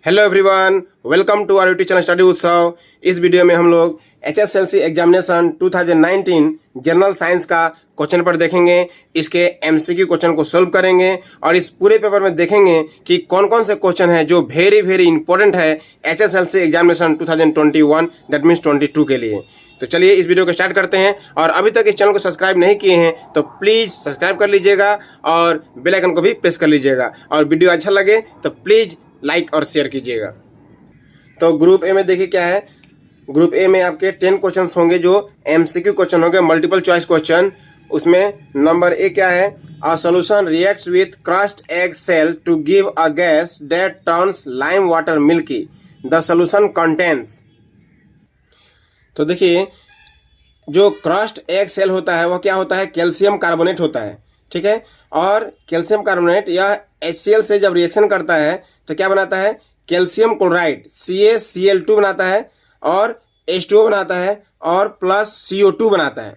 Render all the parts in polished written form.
Hello everyone, welcome to our YouTube channel study Utsav. इस video में हम लोग HSLC एग्जामिनेशन 2019 जनरल साइंस का क्वेश्चन पेपर देखेंगे। इसके MCQ क्वेश्चन को सोल्व करेंगे और इस पूरे पेपर में देखेंगे कि कौन कौन से क्वेश्चन है जो वेरी इंपॉर्टेंट है HSLC एग्जामिनेशन 2021 दैट मीन्स 22 के लिए। तो चलिए इस वीडियो को स्टार्ट करते हैं। और अभी तक इस चैनल को सब्सक्राइब नहीं किए हैं तो प्लीज़ सब्सक्राइब कर लीजिएगा और बेल आइकन को भी प्रेस कर लीजिएगा। और वीडियो अच्छा लगे तो प्लीज़ लाइक और शेयर कीजिएगा। तो ग्रुप ए में देखिए क्या है। ग्रुप ए में आपके 10 क्वेश्चंस होंगे जो MCQ क्वेश्चन होंगे, मल्टीपल चॉइस क्वेश्चन। उसमें नंबर ए क्या है, a solution reacts with crushed egg shell to give a gas that turns lime water milky, the solution contains. तो देखिए जो क्रश्ड एग सेल होता है वह क्या होता है, कैल्शियम कार्बोनेट होता है, ठीक है। और कैल्शियम कार्बोनेट या HCl से जब रिएक्शन करता है तो क्या बनाता है, कैल्शियम क्लोराइड CaCl2 बनाता है और H2O बनाता है और प्लस CO2 बनाता है,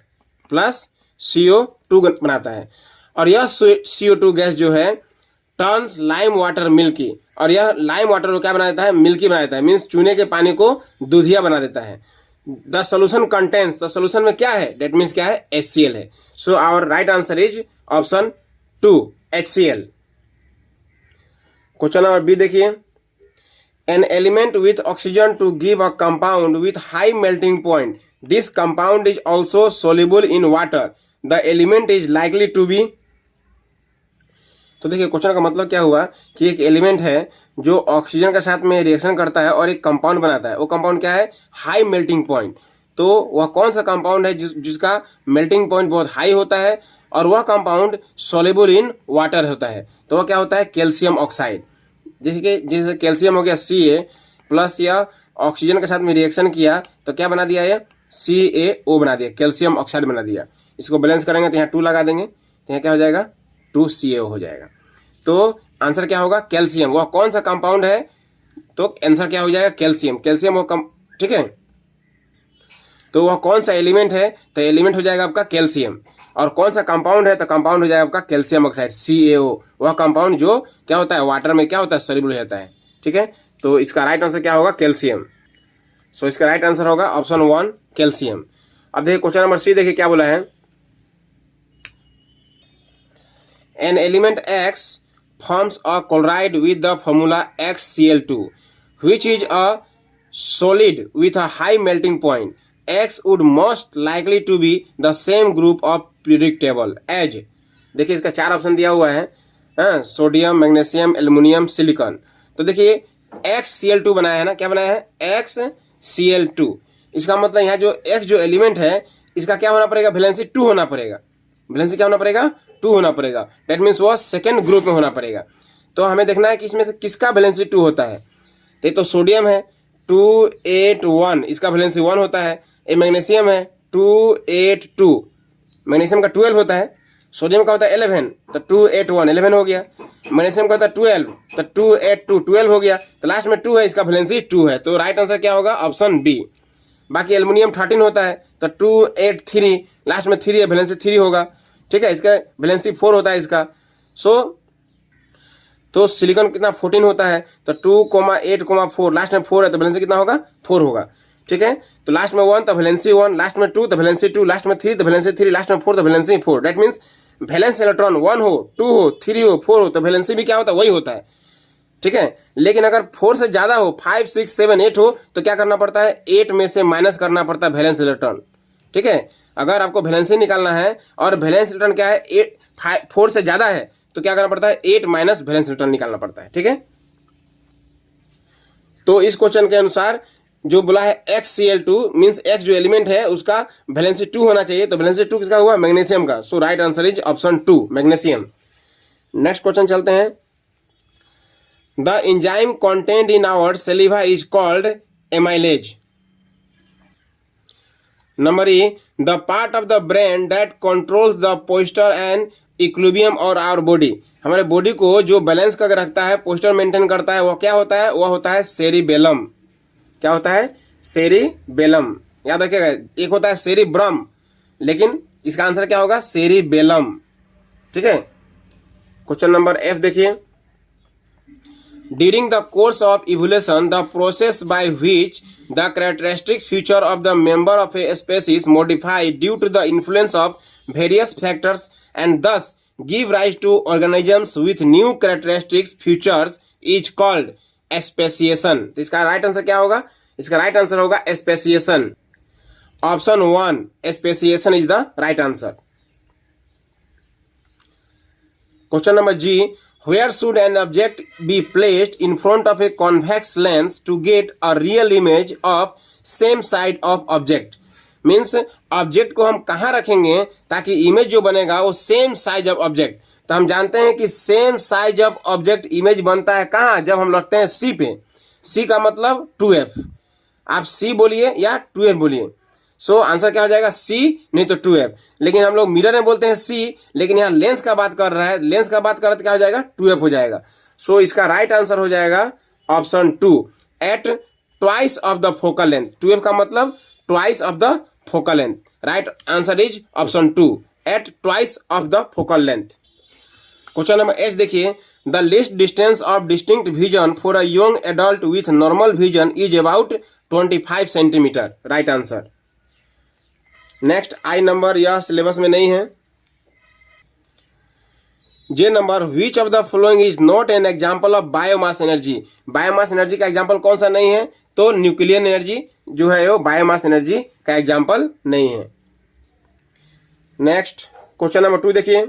प्लस CO2 बनाता है। और यह CO2 गैस जो है टर्न्स लाइम वाटर मिल्की, और यह लाइम वाटर को क्या बना देता है, मिल्की बना देता है, मीन्स चूने के पानी को दूधिया बना देता है। The solution contains, the solution में क्या है, डेट मीन्स क्या है, HCl है। So our right answer is option 2 HCl। Question number B देखिए, an element with oxygen to give a compound with high melting point, this compound is also soluble in water, the element is likely to be. तो देखिए question का मतलब क्या हुआ कि एक element है जो ऑक्सीजन के साथ में रिएक्शन करता है और एक कंपाउंड बनाता है। वो कंपाउंड क्या है, हाई मेल्टिंग पॉइंट। तो वह कौन सा कंपाउंड है जिसका मेल्टिंग पॉइंट बहुत हाई होता है और वह कंपाउंड सोल्यूबल इन वाटर होता है। तो वह क्या होता है, कैल्शियम ऑक्साइड। जैसे कैल्शियम हो गया Ca प्लस या ऑक्सीजन के साथ में रिएक्शन किया तो क्या बना दिया, ये CaO बना दिया, कैल्शियम ऑक्साइड बना दिया। इसको बैलेंस करेंगे तो यहाँ 2 लगा देंगे तो यहाँ क्या हो जाएगा, 2CaO हो जाएगा। तो आंसर क्या होगा, कैल्शियम। वह कौन सा कंपाउंड है, तो आंसर क्या हो जाएगा, कैल्शियम। कैल्शियम वो ठीक है। तो वह कौन सा एलिमेंट है, तो एलिमेंट हो जाएगा आपका कैल्शियम। और कौन सा कंपाउंड है, तो कंपाउंड हो जाएगा आपका कैल्शियम ऑक्साइड CaO। वह कंपाउंड जो क्या होता है, वाटर में क्या होता है, सोल्यूबल हो जाता है, ठीक है। तो इसका राइट आंसर क्या होगा, कैल्शियम। सो इसका राइट आंसर होगा ऑप्शन 1 कैल्शियम। अब देखिए क्वेश्चन नंबर सी, देखिए क्या बोला है, an element X forms a chloride with the formula XCl2, which is a solid with a high melting point. X would most likely to be the same group of periodic table as, देखिए इसका 4 option दिया हुआ है, हाँ, sodium, magnesium, aluminium, silicon. तो देखिए XCl2 बनाया है ना, क्या बनाया है, XCl2। इसका मतलब यहाँ जो X जो एलिमेंट है इसका क्या होना पड़ेगा, वैलेंसी 2 होना पड़ेगा। वैलेंसी क्या होना पड़ेगा, 2 होना पड़ेगा। डेट मीन्स वह सेकेंड ग्रुप में होना पड़ेगा। तो हमें देखना है कि इसमें से किसका वैलेंसी 2 होता है। तो सोडियम है 281, इसका वैलेंसी 1 होता है। ये मैग्नीशियम है 282, मैग्नीशियम का 12 होता है। सोडियम का होता है 11, तो 281 11 हो गया। मैग्नीशियम का होता है 12, तो 282 12 हो गया। तो लास्ट में 2 है, इसका वैलेंसी 2 है। तो राइट आंसर क्या होगा, ऑप्शन बी। बाकी एल्युमिनियम 13 होता है तो 283, लास्ट में 3 है, वैलेंसी 3 होगा, ठीक है। इसका वैलेंसी 4 होता है इसका। तो सिलिकॉन कितना 14 होता है तो 2,8,4, लास्ट में 4 है तो वैलेंसी कितना होगा, 4 होगा, ठीक है। तो लास्ट में 1 तो वैलेंसी 1, लास्ट में 2 तो वैलेंसी 2, लास्ट में 3 तो वैलेंसी 3, लास्ट में 4 तो valency 4। That means valence electron 1 हो, 2 हो, 3 हो, 4 हो तो वैलेंसी भी क्या होता है, वही होता है, ठीक है। लेकिन अगर 4 से ज्यादा हो, 5, 6, 7, 8 हो तो क्या करना पड़ता है, 8 में से माइनस करना पड़ता है वैलेंस इलेक्ट्रॉन, ठीक है। अगर आपको वैलेंसी निकालना है और वैलेंस इलेक्ट्रॉन क्या है, 4 से ज्यादा है तो क्या करना पड़ता है, 8 माइनस वैलेंस इलेक्ट्रॉन निकालना पड़ता है, ठीक है। तो इस क्वेश्चन के अनुसार जो बोला है XCl2 मीन्स X जो एलिमेंट है उसका वैलेंसी 2 होना चाहिए। तो वैलेंसी 2 किसका हुआ, मैग्नीशियम का। So right answer is option 2 magnesium. Next question चलते हैं। The enzyme contained in our saliva is called amylase. Number E, the part of the brain that controls the posture and equilibrium और our body. हमारे body को जो balance करके रखता है, poster maintain करता है, वो क्या होता है, वह होता है सेरिबेलम। क्या होता है, सेरिबेलम। याद रखिएगा, एक होता है सेरिब्रम, लेकिन इसका आंसर क्या होगा, सेरिबेलम, ठीक है। क्वेश्चन नंबर F देखिए, During the course of evolution, the process by which the characteristic feature of the member of a species modify due to the influence of various factors and thus give rise to organisms with new characteristics features is called speciation. तो इसका right answer क्या होगा? इसका right answer होगा speciation. Option 1 speciation is the right answer. Question number G. Where should an object be placed in front of a convex lens to get a real image of same side of object? Means object को हम कहाँ रखेंगे ताकि image जो बनेगा वो same size of object. तो हम जानते हैं कि same size of object image बनता है कहाँ? जब हम रखते हैं सी पे. सी का मतलब 2f. आप सी बोलिए या 2f बोलिए. सो आंसर क्या हो जाएगा? सी नहीं तो 2f. लेकिन हम लोग मिरर में बोलते हैं सी, लेकिन यहाँ लेंस का बात कर रहा है. लेंस का बात कर रहा है तो क्या हो जाएगा? 2f हो जाएगा. सो इसका राइट आंसर हो जाएगा option 2 at twice of the focal length. 2f का मतलब twice of the focal length. Right answer is option 2 at twice of the focal length. Question number H देखिए. The least distance of distinct vision for a young adult with normal vision is about 25 centimetre. Right answer. Next I number यह syllabus में नहीं है. J number. Which of the following is not an example of biomass energy. Biomass energy का example कौन सा नहीं है? तो न्यूक्लियर एनर्जी जो है वो बायोमास एनर्जी का एग्जाम्पल नहीं है. नेक्स्ट क्वेश्चन नंबर 2 देखिए.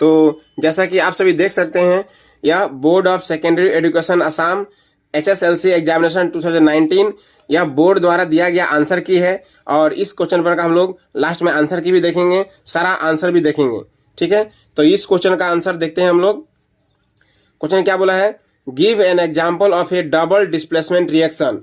तो जैसा कि आप सभी देख सकते हैं, यह board of secondary education Assam HSLC examination 2019 यह बोर्ड द्वारा दिया गया आंसर की है. और इस क्वेश्चन पर का हम लोग लास्ट में आंसर की भी देखेंगे, सारा आंसर भी देखेंगे. ठीक है, तो इस क्वेश्चन का आंसर देखते हैं हम लोग. क्वेश्चन क्या बोला है? Give an example of A double displacement reaction.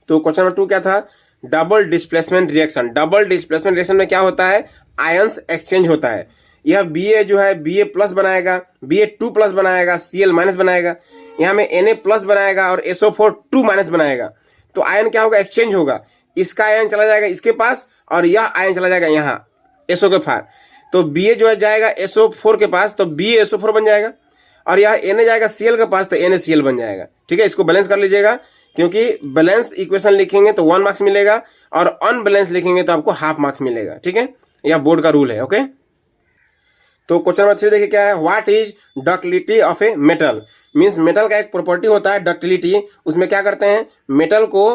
तो क्वेश्चन नंबर 2 क्या था? Double displacement reaction. Double displacement reaction में क्या होता है? आयंस एक्सचेंज होता है. यह Ba जो है Ba प्लस बनाएगा, Ba2 प्लस बनाएगा, Cl माइनस बनाएगा. यहाँ में Na प्लस बनाएगा और SO4 2 माइनस बनाएगा. तो आयन क्या होगा? एक्सचेंज होगा. इसका आयन चला जाएगा इसके पास और यह आयन चला जाएगा यहाँ SO के पार. तो Ba जो है जाएगा SO4 के पास, तो BaSO4 बन जाएगा. और यह Na जाएगा Cl के पास, तो NaCl बन जाएगा. ठीक है, इसको बैलेंस कर लीजिएगा, क्योंकि बैलेंस इक्वेशन लिखेंगे तो 1 मार्क्स मिलेगा और अनबैलेंस लिखेंगे तो आपको हाफ मार्क्स मिलेगा. ठीक है, यह बोर्ड का रूल है. ओके, तो क्वेश्चन नंबर 3 देखिए क्या है. What is ductility of a metal. Means metal का एक प्रॉपर्टी होता है डक्टिलिटी. उसमें क्या करते हैं? मेटल को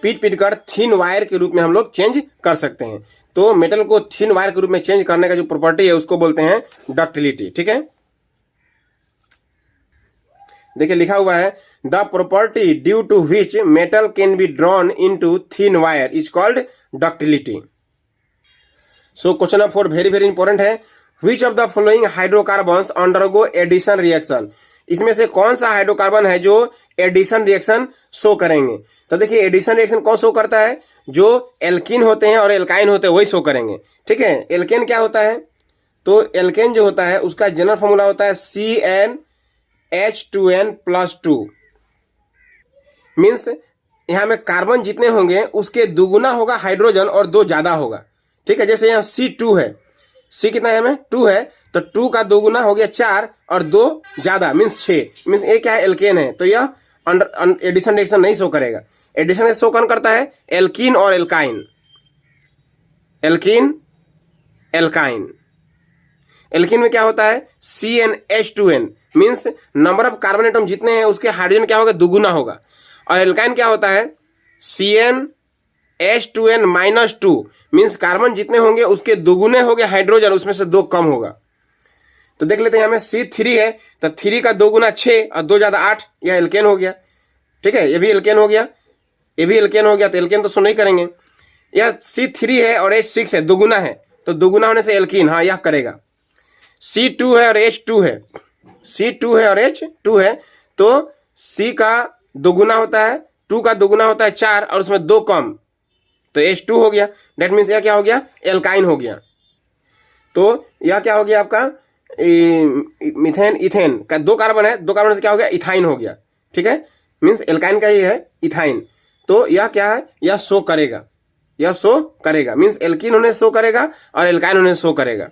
पीट कर थिन वायर के रूप में हम लोग चेंज कर सकते हैं. तो मेटल को थिन वायर के रूप में चेंज करने का जो प्रॉपर्टी है उसको बोलते हैं डक्टिलिटी. ठीक है, देखिए लिखा हुआ है the property due to which metal can be drawn into thin wire is called ductility. So question number 4 very very important है. Which of the following hydrocarbons undergo addition reaction. इसमें से कौन सा हाइड्रोकार्बन है जो एडिशन रिएक्शन शो करेंगे? तो देखिए एडिशन रिएक्शन कौन शो करता है? जो एल्कीन होते हैं और एल्काइन होते हैं वही शो करेंगे. ठीक है, एल्केन क्या होता है? तो एल्केन जो होता है उसका जनरल फॉर्मूला होता है CnH2n+2. मीन्स यहाँ में कार्बन जितने होंगे उसके दुगुना होगा हाइड्रोजन और 2 ज्यादा होगा. ठीक है, जैसे यहाँ C2 है, C कितना है हमें? 2 है, तो 2 का दोगुना हो गया 4 और 2 ज्यादा मीन्स 6. मीन्स ये क्या है? एल्केन है. तो यह एडिशन रिएक्शन नहीं शो करेगा. एडिशन शो कौन करता है? एल्कीन और एल्काइन. Alkene alkyne. एल्कीन में क्या होता है? CnH2n. Means number of carbon atom जितने हैं उसके हाइड्रोजन क्या होगा? दुगुना होगा. और एल्काइन क्या होता है? CnH2n-2. मीन्स कार्बन जितने होंगे उसके दुगुने हो गए हाइड्रोजन, उसमें से 2 कम होगा. तो देख लेते हैं, हमें C3 है तो 3 का दोगुना 6 और 2 ज्यादा 8, यह एल्केन हो गया. ठीक है, ये भी एल्केन हो गया, ये भी एल्केन हो गया. तो एल्केन तो सुन नहीं करेंगे. यह C3 है और H6 है, दुगुना है, तो दुगुना होने से एल्कीन, हाँ यह करेगा. C2 है और H2 है, C2 है और H2 है, तो C का दोगुना होता है, 2 का दोगुना होता है 4 और उसमें 2 कम, तो H2 हो गया. डेट मीन्स यह क्या हो गया? एल्काइन हो गया. तो यह क्या हो गया आपका? मिथेन इथेन का 2 कार्बन है, 2 कार्बन से क्या हो गया? इथाइन हो गया. ठीक है, मीन्स एल्काइन का ये है इथाइन. तो यह क्या है? यह शो करेगा, यह शो करेगा. मीन्स एल्कीन होने शो करेगा और एल्काइन होने शो करेगा.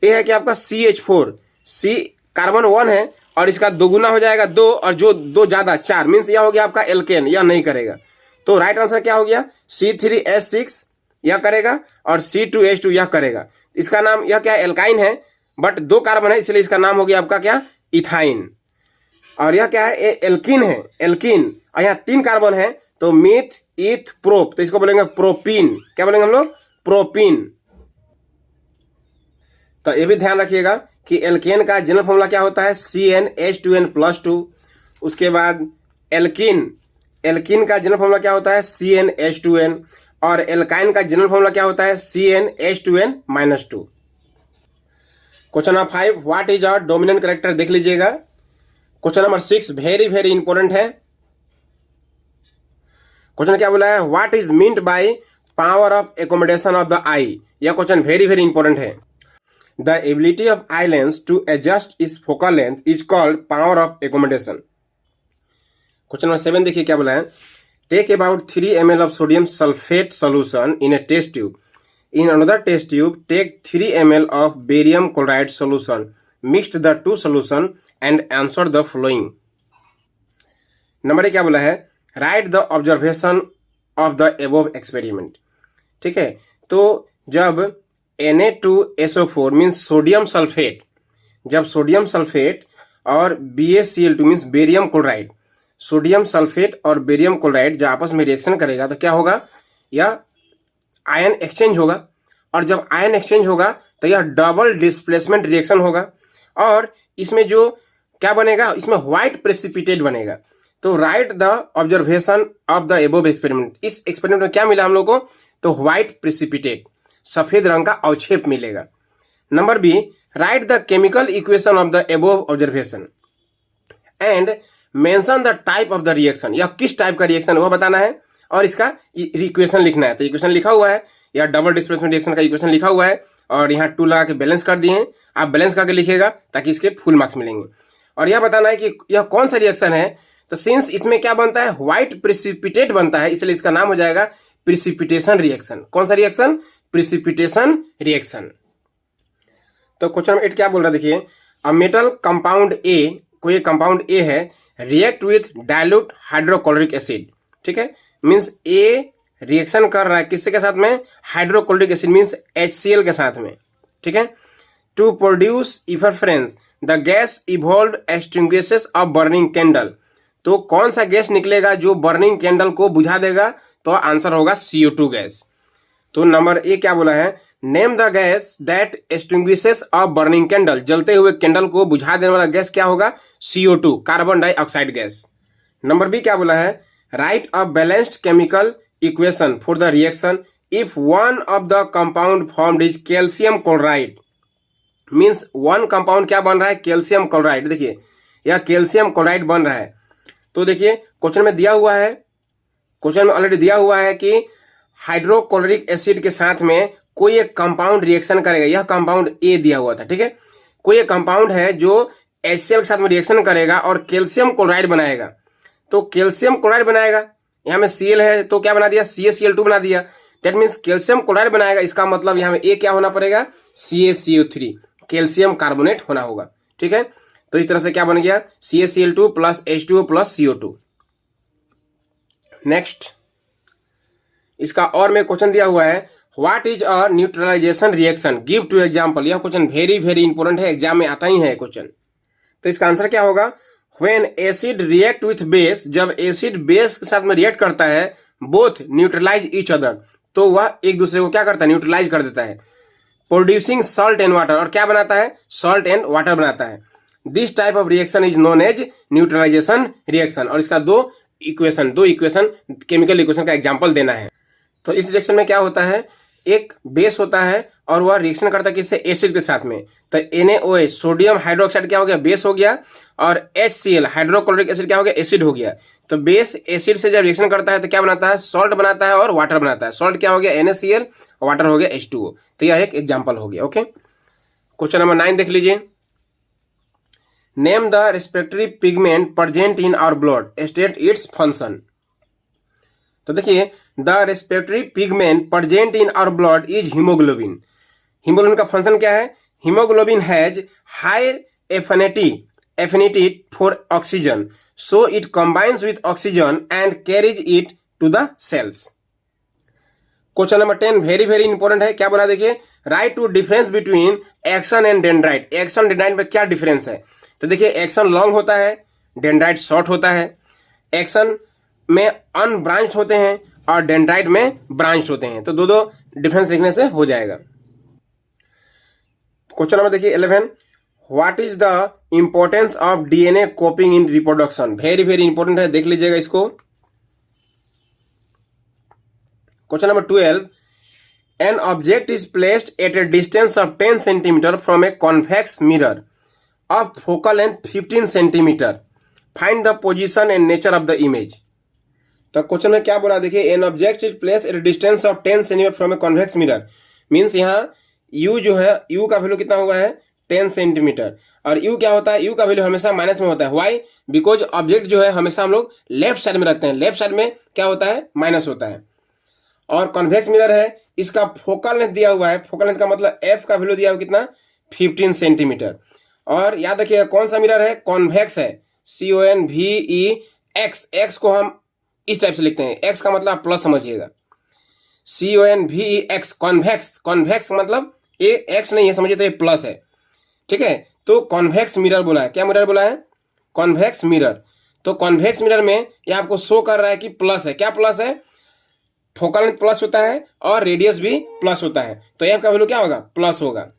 ये है कि आपका CH4. C कार्बन 1 है और इसका दोगुना हो जाएगा 2 और जो 2 ज़्यादा 4 मीन्स यह हो गया आपका एल्केन, यह नहीं करेगा। तो राइट आंसर क्या हो गया C3H6 यह करेगा और C2H2 यह करेगा। इसका नाम यह क्या है एल्काइन है बट 2 कार्बन है इसलिए इसका नाम हो गया आपका क्या इथाइन। और यह क्या है एल्किन है एल्किन और यहाँ 3 कार्बन है तो मीथ ईथ प्रोप तो इसको बोलेंगे प्रोपीन। क्या बोलेंगे हम लोग प्रोपीन। तो ये भी ध्यान रखिएगा कि एल्केन का जनरल फॉर्मूला क्या होता है CnH2n+2। उसके बाद एल्किन का जनरल फॉर्मूला क्या होता है CnH2n और एल्काइन का जनरल फॉर्मूला क्या होता है CnH2n-2। Question number 5 what is our dominant character देख लीजिएगा। Question number 6 very very important है। क्वेश्चन क्या बोला है what is meant by power of accommodation of the eye. यह क्वेश्चन वेरी वेरी इंपॉर्टेंट है। The ability of eye lens to adjust its focal length is called power of accommodation. Question number 7 देखिए क्या बोला है take about 3 ml of sodium sulphate solution in a test tube. In another test tube take 3 ml of barium chloride solution mixed the 2 solution and answer the following. Number 1 क्या बोला है write the observation of the above experiment. ठीक है तो जब Na2SO4 means sodium sulphate, जब sodium sulphate और BaCl2 means barium chloride, sodium sulphate और बेरियम क्लोराइड जब आपस में रिएक्शन करेगा तो क्या होगा यह आयन एक्सचेंज होगा और जब आयन एक्सचेंज होगा तो यह डबल डिस्प्लेसमेंट रिएक्शन होगा और इसमें जो क्या बनेगा इसमें व्हाइट प्रेसिपिटेट बनेगा। तो right the observation of the above experiment. इस एक्सपेरिमेंट में क्या मिला हम लोग को तो व्हाइट प्रेसिपिटेट सफेद रंग का अवक्षेप मिलेगा। Number B write the chemical equation of the above observation and mention the type of the reaction. यह किस टाइप का रिएक्शन वह बताना है और इसका इक्वेशन लिखना है। तो इक्वेशन लिखा हुआ है या डबल डिस्प्लेसमेंट रिएक्शन का इक्वेशन लिखा हुआ है और यहाँ 2 लगा के बैलेंस कर दिए हैं। आप बैलेंस करके लिखिएगा ताकि इसके फुल मार्क्स मिलेंगे। और यह बताना है कि यह कौन सा रिएक्शन है। तो सिंस इसमें क्या बनता है व्हाइट प्रेसिपिटेट बनता है इसलिए इसका नाम हो जाएगा प्रेसिपिटेशन रिएक्शन। कौन सा रिएक्शन प्रेसिपिटेशन रिएक्शन। तो क्वेश्चन नंबर 8 क्या बोल रहा है देखिए अ मेटल कंपाउंड ए, कोई कंपाउंड ए है react with dilute hydrochloric acid. ठीक है मीन्स ए रिएक्शन कर रहा है किससे के साथ में हाइड्रोक्लोरिक एसिड मीन्स HCl के साथ में। ठीक है to produce effervescence the gas evolve extinguishes of burning candle. तो कौन सा गैस निकलेगा जो बर्निंग कैंडल को बुझा देगा तो आंसर होगा CO2 गैस। तो नंबर ए क्या बोला है name the gas that extinguishes of burning candle. जलते हुए कैंडल को बुझा देने वाला गैस क्या होगा CO2 carbon dioxide gas. Number B क्या बोला है write a balanced chemical equation for the reaction if one of the compound formed is calcium chloride. Means one compound क्या बन रहा है कैल्शियम क्लोराइड। देखिए यह कैल्शियम क्लोराइड बन रहा है। तो देखिए क्वेश्चन में दिया हुआ है, क्वेश्चन में ऑलरेडी दिया हुआ है कि हाइड्रोक्लोरिक एसिड के साथ में कोई एक कंपाउंड रिएक्शन करेगा। यह कंपाउंड ए दिया हुआ था। ठीक है कोई एक कंपाउंड है जो HCl के साथ में रिएक्शन करेगा और कैल्शियम क्लोराइड बनाएगा। तो कैल्शियम क्लोराइड बनाएगा यहाँ में Cl है तो क्या बना दिया CaCl2 बना दिया। डेट मीन्स कैल्शियम क्लोराइड बनाएगा इसका मतलब यहाँ में ए क्या होना पड़ेगा CaCO3 कैल्शियम कार्बोनेट होना होगा। ठीक है तो इस तरह से क्या बन गया CaCl2 plus H2O plus CO2। Next इसका और में क्वेश्चन दिया हुआ है what is a neutralisation reaction give 2 example. यह क्वेश्चन वेरी वेरी इंपॉर्टेंट है एग्जाम में आता ही है क्वेश्चन। तो इसका आंसर क्या होगा when acid react with base. जब एसिड बेस के साथ में रिएक्ट करता है बोथ न्यूट्रलाइज ईच अदर तो वह एक दूसरे को क्या करता है न्यूट्रलाइज कर देता है प्रोड्यूसिंग सॉल्ट एंड वाटर। और क्या बनाता है सॉल्ट एंड वाटर बनाता है। This type of reaction is known as neutralisation reaction. और इसका दो इक्वेशन केमिकल इक्वेशन का एग्जांपल देना है। तो इस रिएक्शन में क्या होता है एक बेस होता है और वह रिएक्शन करता है किससे एसिड के साथ में। तो NaOH सोडियम हाइड्रोक्साइड क्या हो गया बेस हो गया और HCl हाइड्रोक्लोरिक एसिड क्या हो गया एसिड हो गया। तो बेस एसिड से जब रिएक्शन करता है तो क्या बनाता है सॉल्ट बनाता है और वाटर बनाता है। सॉल्ट क्या हो गया NaCl वाटर हो गया H2O। तो यह एक एग्जाम्पल हो गया। ओके क्वेश्चन नंबर 9 देख लीजिए name the respective pigment present in our blood state its function. तो देखिए the respective pigment present in our blood is haemoglobin. Haemoglobin का फंक्शन क्या है haemoglobin has high affinity for oxygen, so it combines with oxygen and carries it to the cells. Question number 10 very very important है। क्या बोला देखिए, write two difference between axon and dendrite. Axon dendrite में क्या difference है? तो देखिए, action long होता है, डेंड्राइट शॉर्ट होता है। एक्सन में अनब्रांच्ड होते हैं और डेंड्राइट में ब्रांच्ड होते हैं। तो दो डिफरेंस लिखने से हो जाएगा। क्वेश्चन नंबर देखिए 11, what is the importance of DNA कॉपिंग in reproduction. Very very important है, देख लीजिएगा इसको। Question number 12, an object is placed at A distance of 10 centimetre from a convex mirror of focal length 15 centimetre, find the position and nature of the image. तो question में क्या बोला देखिए, an object is placed at A distance of 10 centimetre from a convex mirror, means यहाँ you जो है, you का value कितना हुआ है 10 सेंटीमीटर। और यू क्या होता है, यू का वैल्यू हमेशा माइनस में होता है। वाई? बिकॉज ऑब्जेक्ट जो है हमेशा हम लोग लेफ्ट साइड में रखते हैं, लेफ्ट साइड में क्या होता है, माइनस होता है। और कॉन्वेक्स मिरर है, इसका फोकल लेंथ दिया हुआ है, फोकल लेंथ का मतलब एफ का वैल्यू दिया हुआ कितना, 15 सेंटीमीटर। और याद रखिएगा कौन सा मिरर है, कॉन्वेक्स है, CONVEX। एक्स को हम इस टाइप से लिखते हैं, एक्स का मतलब प्लस समझिएगा, CONVEX कॉन्वेक्स। कॉन्वेक्स मतलब ये एक्स नहीं है, समझिए तो ये प्लस है, ठीक है। तो कॉन्वेक्स मिरर बोला है, क्या मिरर बोला है, कॉन्वेक्स मिरर। तो कॉन्वेक्स मिरर में ये आपको शो कर रहा है कि प्लस है। क्या प्लस है, फोकल लेंथ प्लस होता है और रेडियस भी प्लस होता है, तो एफ का वैल्यू क्या होगा, प्लस होगा,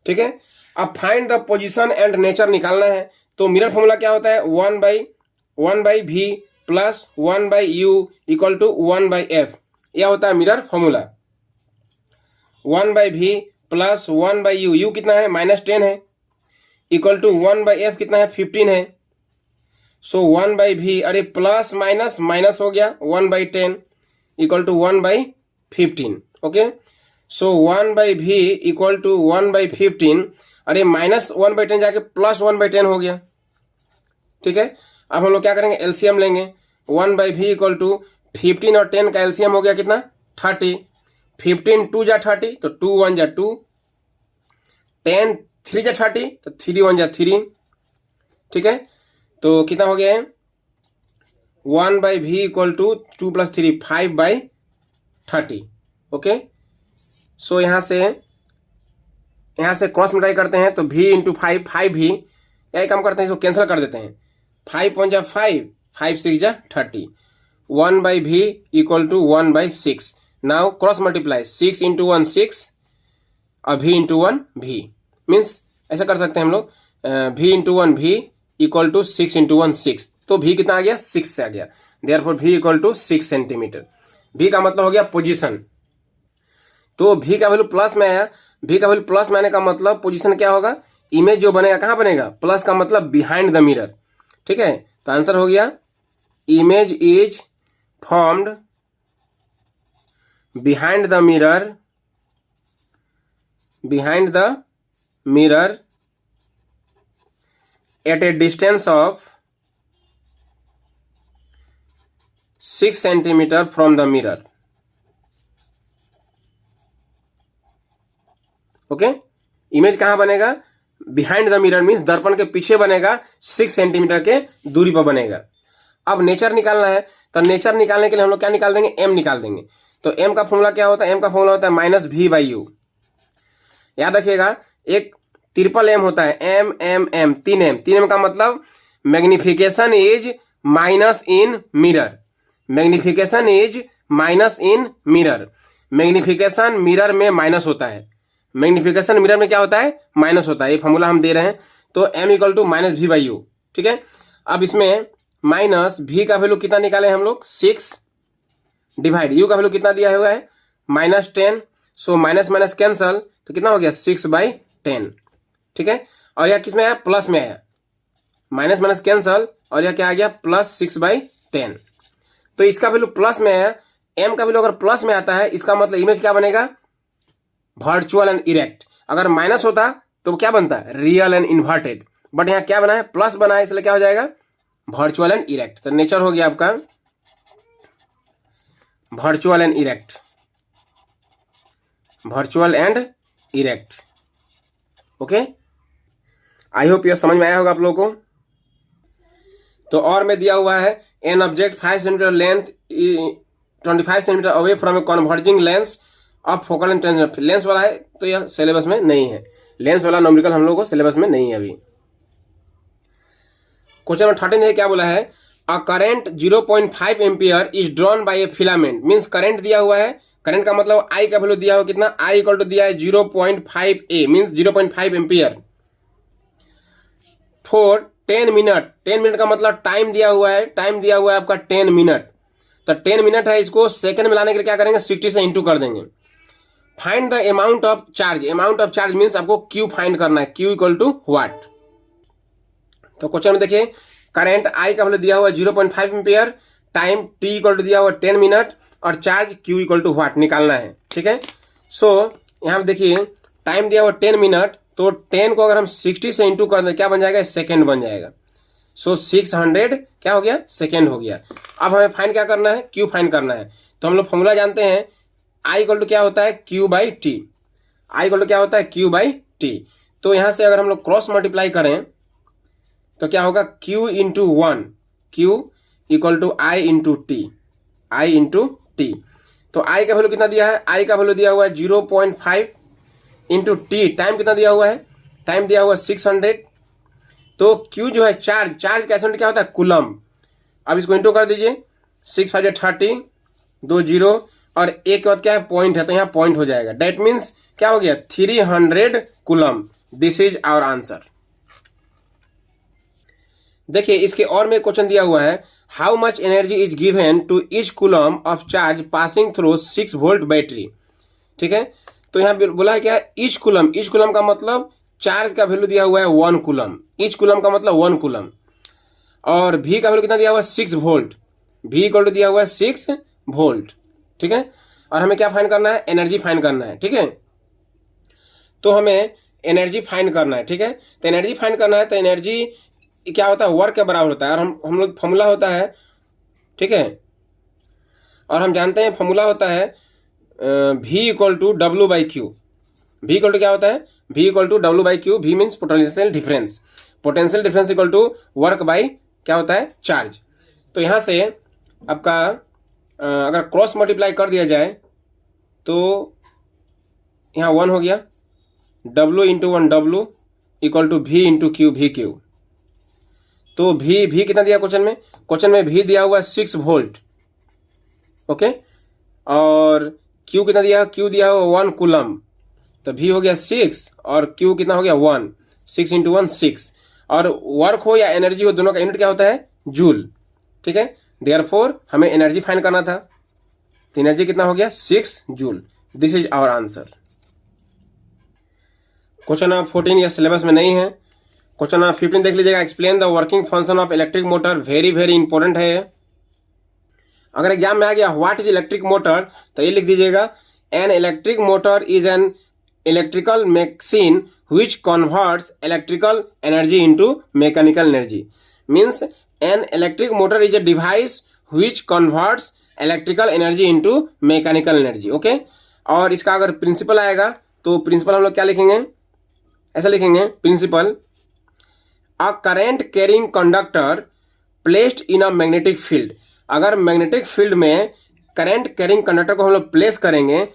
ठीक है। अब find the position and nature निकालना है। तो मिरर फॉर्मूला क्या होता है, 1/1/v plus 1/u equal to 1/f, यह होता है mirror formula. 1/v plus 1/u, u कितना है, -10 है, इक्वल टू 1/f कितना है, 15 है। सो 1/v, अरे प्लस माइनस माइनस हो गया, 1/10 equal to 1/15, okay. So 1/v equal to 1/15, अरे माइनस 1/10 जाके प्लस 1/10 हो गया, ठीक है। अब हम लोग क्या करेंगे, एलसीएम लेंगे। 1/v इक्वल टू 15 और 10 का एलसीएम हो गया कितना, 30। 15 2 जा 30, तो 2 1 जा 2, 10 3 जा 30, तो 3 1 जा 3, ठीक है। तो कितना हो गया है, 1/v इक्वल टू 2 + 3 5/30, ओके। सो यहाँ से क्रॉस मल्टीप्लाई करते हैं, तो v इंटू 5, 5v, यही काम करते हैं, इसको कैंसिल कर देते हैं। 5 × 5, 5 6 जा 30, 1/v equal to 1/6। Now cross multiply, 6 × 1 6 और v इंटू 1 v, मीन्स ऐसा कर सकते हैं हम लोग, v into 1 v equal to 6 × 1 6, तो v कितना आ गया, 6 से आ गया। Therefore v equal to 6 centimetre. v का मतलब हो गया पोजीशन, तो v का वैल्यू प्लस में आया। v का वैल्यू प्लस में आने का मतलब पोजीशन क्या होगा, इमेज जो बनेगा कहाँ बनेगा, प्लस का मतलब बिहाइंड द मिरर, ठीक है। तो आंसर हो गया, image is formed behind the mirror at A distance of 6 centimetre from the mirror, okay. Image कहां बनेगा, बिहाइंड द मिरर मीन्स दर्पण के पीछे बनेगा, 6 सेंटीमीटर के दूरी पर बनेगा। अब नेचर निकालना है, तो नेचर निकालने के लिए हम लोग क्या निकाल देंगे, m निकाल देंगे। तो m का फॉर्मूला क्या होता है, m का फॉर्मूला होता है -v/u। याद रखिएगा, एक ट्रिपल m होता है, m 3m का मतलब magnification is minus in mirror. Magnification is minus in mirror. Magnification mirror में माइनस होता है, मैग्निफिकेशन मिरर में क्या होता है, माइनस होता है। ये फॉर्मूला हम दे रहे हैं, तो m इक्वल टू -v/u, ठीक है। अब इसमें माइनस v का वैल्यू कितना निकाले हम लोग, 6 डिवाइड u का वैल्यू कितना दिया हुआ है, -10। सो माइनस माइनस कैंसल, तो कितना हो गया, 6/10, ठीक है। और यह किसमें आया, प्लस में आया, माइनस माइनस कैंसल, और यह क्या आ गया, +6/10। तो इसका वैल्यू प्लस में आया, m का वैल्यू अगर प्लस में आता है, इसका मतलब इमेज क्या बनेगा, वर्चुअल एंड इरेक्ट। अगर माइनस होता तो क्या बनता है, रियल एंड इन्वर्टेड, बट यहाँ क्या बना है, प्लस बना है, इसलिए क्या हो जाएगा, वर्चुअल एंड इरेक्ट। तो नेचर हो गया आपका virtual and erect, virtual and erect, okay. I hope यह समझ में आया होगा आप लोगों को। तो और में दिया हुआ है an object 5 centimetre length 25 centimetre away from a converging lens of focal length. Lens वाला है तो यह सिलेबस में नहीं है, लेंस वाला न्यूमेरिकल हम लोग को सिलेबस में नहीं है अभी। क्वेश्चन नंबर 13 है, क्या बोला है, a current 0.5 ampere is drawn by A filament. Means current दिया हुआ है, करंट का मतलब आई का वैल्यू दिया हुआ कितना, आई इक्वल टू दिया है 0.5 A means 0.5 ampere for 10 minute. 10 minute का मतलब टाइम दिया हुआ है, टाइम दिया हुआ है आपका 10 मिनट। तो 10 मिनट है, इसको सेकंड में लाने के लिए क्या करेंगे, 60 से इंटू कर देंगे। Find the amount of charge. Amount of charge means आपको क्यू फाइंड करना है, क्यू इक्वल टू व्हाट। तो क्वेश्चन में देखिए करंट आई का वैल्यू दिया हुआ है 0.5 ampere, time T equal to दिया हुआ 10 मिनट और charge Q equal to what निकालना है। ठीक है, सो यहाँ पे देखिए टाइम दिया हुआ 10 मिनट, तो 10 को अगर हम 60 से इंटू कर दें क्या बन जाएगा, सेकेंड बन जाएगा। सो 600 क्या हो गया, सेकेंड हो गया। अब हमें फाइंड क्या करना है, क्यू फाइंड करना है। तो हम लोग फॉर्मूला जानते हैं, आई इक्वल टू क्या होता है, Q by T. I equal to क्या होता है, क्यू बाई टी। तो यहाँ से अगर हम लोग क्रॉस मल्टीप्लाई करें तो क्या होगा, Q into 1, Q equal to I into T, I into T. तो आई का वैल्यू कितना दिया है, आई का वैल्यू दिया हुआ है 0.5 इंटू टी। टाइम कितना दिया हुआ है, टाइम दिया हुआ है 600। तो Q जो है चार्ज, चार्ज का एसेंट क्या होता है, कूलम। अब इसको इंटू कर दीजिए, 6 5 30, 2 0 और एक के बाद क्या है, पॉइंट है, तो यहाँ पॉइंट हो जाएगा। डेट मीन्स क्या हो गया, 300 coulomb. This is our answer. देखिए इसके और में क्वेश्चन दिया हुआ है, how much energy is given to each coulomb of charge passing through 6 volt battery. ठीक है, तो यहाँ बोला है क्या, ईच कूलम। ईच कूलम का मतलब चार्ज का वैल्यू दिया हुआ है 1 कूलम, ईच कूलम का मतलब 1 कूलम। और भी का वैल्यू कितना दिया हुआ है, 6 वोल्ट। भी इक्वल टू दिया हुआ है 6 वोल्ट। ठीक है, और हमें क्या फाइंड करना है, एनर्जी फाइंड करना है। ठीक है, तो हमें एनर्जी फाइंड करना है। ठीक है, तो एनर्जी फाइंड करना है, तो एनर्जी क्या होता है, वर्क के बराबर होता है। और हम लोग फॉर्मूला होता है, ठीक है, और हम जानते हैं फॉर्मूला होता है V equal to W by Q. V equal to क्या होता है, V equal to W by Q. V means potential difference, potential difference equal to work by क्या होता है, चार्ज। तो यहाँ से आपका अगर क्रॉस मल्टीप्लाई कर दिया जाए तो यहाँ 1 हो गया, W into 1 W equal to V into Q, V Q. तो भी कितना दिया क्वेश्चन में, क्वेश्चन में भी दिया हुआ है 6 वोल्ट। ओके, और क्यू कितना दिया, क्यू दिया हुआ 1 कूलम। तो भी हो गया 6 और क्यू कितना हो गया 1, 6 इंटू 1 6। और वर्क हो या एनर्जी हो, दोनों का यूनिट क्या होता है, जूल। ठीक है, देयरफॉर हमें एनर्जी फाइंड करना था, तो एनर्जी कितना हो गया, 6 joule. This is our answer. Question number 14 यह सिलेबस में नहीं है। क्वेश्चन नंबर 15 देख लीजिएगा, explain the working function of electric motor. Very very important है। अगर एग्जाम में आ गया व्हाट इज इलेक्ट्रिक मोटर, तो ये लिख दीजिएगा, an electric motor is an electrical machine which converts electrical energy into mechanical energy. Means an electric motor is a device which converts electrical energy into mechanical energy. Okay, और इसका अगर principal आएगा तो principal हम लोग क्या लिखेंगे, ऐसा लिखेंगे, principle a current carrying conductor placed in a magnetic field. अगर मैग्नेटिक फील्ड में करंट कैरिंग कंडक्टर को हम लोग प्लेस करेंगे,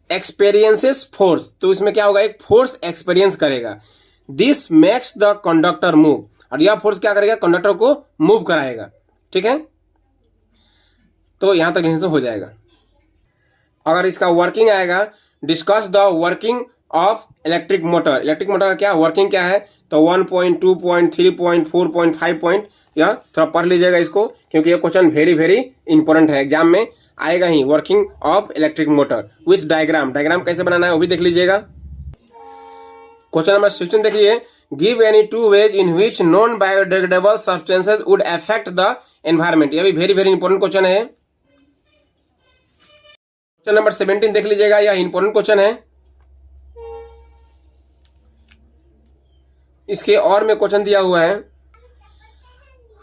एक्सपीरियंसेस फोर्स, तो इसमें क्या होगा, एक फोर्स एक्सपीरियंस करेगा। This makes the conductor move, और यह फोर्स क्या करेगा, कंडक्टर को मूव कराएगा। ठीक है, तो यहां तक लिखने से हो जाएगा। अगर इसका वर्किंग आएगा, discuss the working of electric motor. Electric motor का क्या वर्किंग क्या है, तो 1.2.3.4.5 यह थोड़ा पढ़ लीजिएगा इसको, क्योंकि ये क्वेश्चन वेरी वेरी इंपॉर्टेंट है, एग्जाम में आएगा ही। Working of electric motor with diagram, diagram कैसे बनाना है वो भी देख लीजिएगा। क्वेश्चन नंबर 16 देखिए, give any 2 ways in which non biodegradable substances would affect the environment. यह भी वेरी वेरी इंपॉर्टेंट क्वेश्चन है। क्वेश्चन नंबर 17 देख लीजिएगा, यह इंपॉर्टेंट क्वेश्चन है। इसके और में क्वेश्चन दिया हुआ है,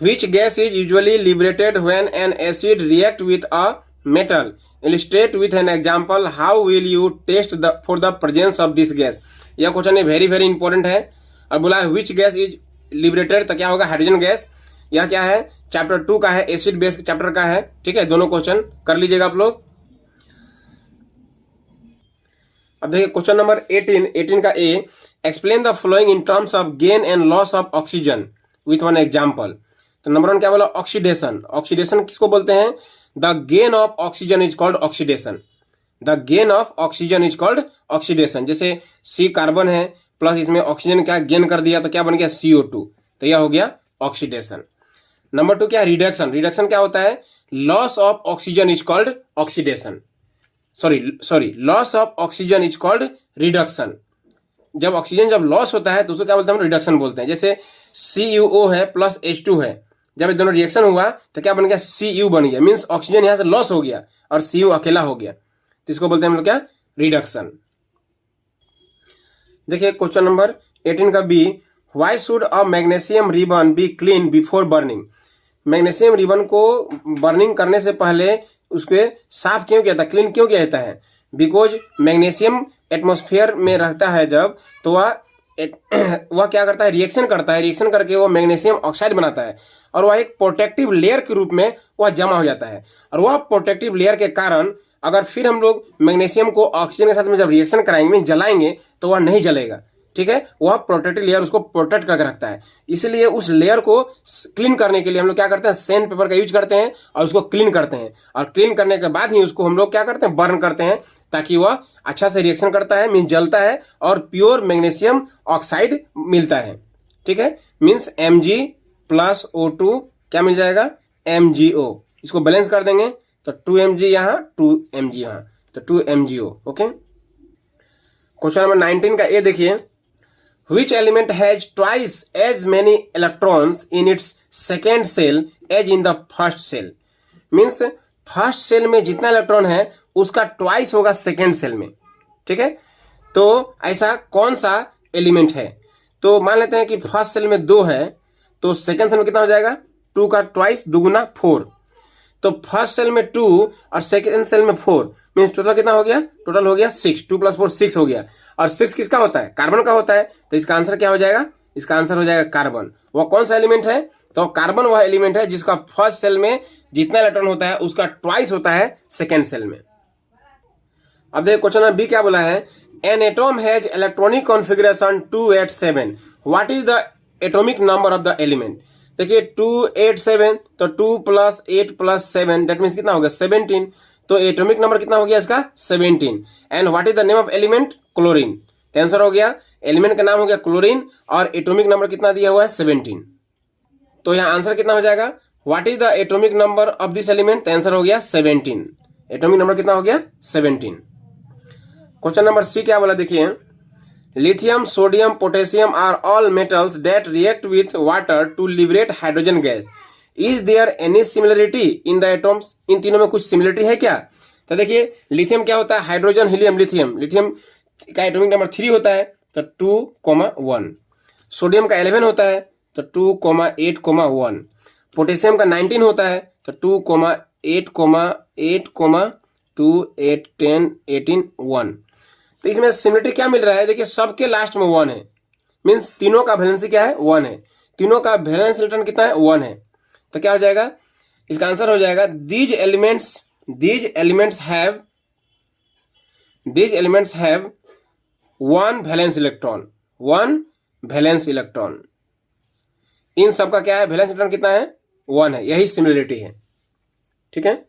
which gas is usually liberated when an acid react with a metal? Illustrate with an example. How will you test for the presence of this gas? यह क्वेश्चन है वेरी वेरी इंपॉर्टेंट है। और बोला है which gas is liberated, तो क्या होगा hydrogen gas. यह क्या है चैप्टर 2 का है, एसिड बेस चैप्टर का है, ठीक है। दोनों क्वेश्चन कर लीजिएगा आप लोग। अब देखिए क्वेश्चन नंबर 18 का A, explain the following in terms of gain and loss of oxygen with one example. तो नंबर 1 क्या बोला, ऑक्सीडेशन। ऑक्सीडेशन किसको बोलते हैं, the gain of oxygen is called oxidation. The gain of oxygen is called oxidation. जैसे C carbon है plus इसमें oxygen क्या गेन कर दिया तो क्या बन गया CO2, तो यह हो गया ऑक्सीडेशन। नंबर 2 क्या है, रिडक्शन। रिडक्शन क्या होता है, loss of oxygen is called oxidation, sorry loss of oxygen is called reduction. जब ऑक्सीजन जब लॉस होता है तो उसको क्या बोलते हैं, हम रिडक्शन बोलते हैं। जैसे CuO है प्लस H2 है, जब ये दोनों रिएक्शन हुआ तो क्या बन गया, Cu बन गया, मीन्स ऑक्सीजन यहां से लॉस हो गया और Cu अकेला हो गया, तो इसको बोलते हैं हम लोग क्या, रिडक्शन। देखिए क्वेश्चन नंबर 18 का B, why should a magnesium ribbon be clean before burning. Magnesium ribbon को बर्निंग करने से पहले उसके साफ क्यों किया था, क्लीन क्यों किया जाता है, बिकॉज मैग्नीशियम एटमॉस्फेयर में रहता है जब, तो वह क्या करता है, रिएक्शन करता है, रिएक्शन करके वो मैग्नीशियम ऑक्साइड बनाता है और वह एक प्रोटेक्टिव लेयर के रूप में वह जमा हो जाता है। और वह प्रोटेक्टिव लेयर के कारण अगर फिर हम लोग मैग्नीशियम को ऑक्सीजन के साथ में जब रिएक्शन कराएंगे, जलाएंगे, तो वह नहीं जलेगा, ठीक है। वह प्रोटेक्टिव लेयर उसको प्रोटेक्ट करके रखता है। इसलिए उस लेयर को क्लीन करने के लिए हम लोग क्या करते हैं, सैंड पेपर का यूज करते हैं और उसको क्लीन करते हैं, और क्लीन करने के बाद ही उसको हम लोग क्या करते हैं, बर्न करते हैं, ताकि वह अच्छा से रिएक्शन करता है, मीन्स जलता है और प्योर मैग्नीशियम ऑक्साइड मिलता है, ठीक है। मीन्स Mg प्लस O2 क्या मिल जाएगा, MgO। इसको बैलेंस कर देंगे तो 2Mg यहाँ 2Mg यहाँ, तो 2MgO, ओके। क्वेश्चन नंबर 19 का ए देखिए, which element has twice as many electrons in its second cell as in the first cell। Means first cell में जितना इलेक्ट्रॉन है उसका ट्वाइस होगा सेकेंड सेल में, ठीक है। तो ऐसा कौन सा एलिमेंट है, तो मान लेते हैं कि फर्स्ट सेल में 2 है, तो सेकेंड सेल में कितना हो जाएगा, 2 का ट्वाइस, दुगुना 4। तो फर्स्ट सेल में 2 और सेकेंड सेल में 4, मीन्स टोटल कितना हो गया, टोटल हो गया 6, 2 + 4 6 हो गया। और 6 किसका होता है, कार्बन का होता है, तो इसका आंसर क्या हो जाएगा, इसका आंसर हो जाएगा कार्बन। वह कौन सा एलिमेंट है, तो कार्बन वह एलिमेंट है जिसका फर्स्ट सेल में जितना इलेक्ट्रॉन होता है उसका ट्वाइस होता है सेकेंड सेल में। अब देखिए क्वेश्चन नंबर बी क्या बोला है, an atom has electronic configuration 287, what is the atomic number of the element. देखिए 287, तो 2 + 8 + 7 दैट मीन्स कितना हो गया, 17। तो एटॉमिक नंबर कितना हो गया इसका, 17। And what is the name of element, chlorine. तो आंसर हो गया, एलिमेंट का नाम हो गया क्लोरीन और एटॉमिक नंबर कितना दिया हुआ है, 17। तो यहाँ आंसर कितना हो जाएगा, what is the atomic number of this element, तो आंसर हो गया 17। एटॉमिक नंबर कितना हो गया, 17। क्वेश्चन नंबर सी क्या बोला देखिए, lithium, sodium, potassium are all metals that react with water to liberate hydrogen gas, is there any similarity in the atoms. इन तीनों में कुछ सिमिलरिटी है क्या। तो देखिए लिथियम क्या होता है, हाइड्रोजन हीलियम लिथियम, लिथियम का एटॉमिक नंबर 3 होता है, तो 2,1। सोडियम का 11 होता है, तो 2,8,1। पोटेशियम का 19 होता है, तो 2,8,8,2 8 10 18 1। तो इसमें सिमिलरिटी क्या मिल रहा है, देखिए सबके लास्ट में 1 है, मीन्स तीनों का वैलेंसी क्या है, 1 है, तीनों का वैलेंस इलेक्ट्रॉन कितना है, 1 है। तो क्या हो जाएगा, इसका आंसर हो जाएगा, these elements have 1 valence electron, 1 valence electron. इन सबका क्या है, वैलेंस इलेक्ट्रॉन कितना है, 1 है, यही सिमिलरिटी है, ठीक है।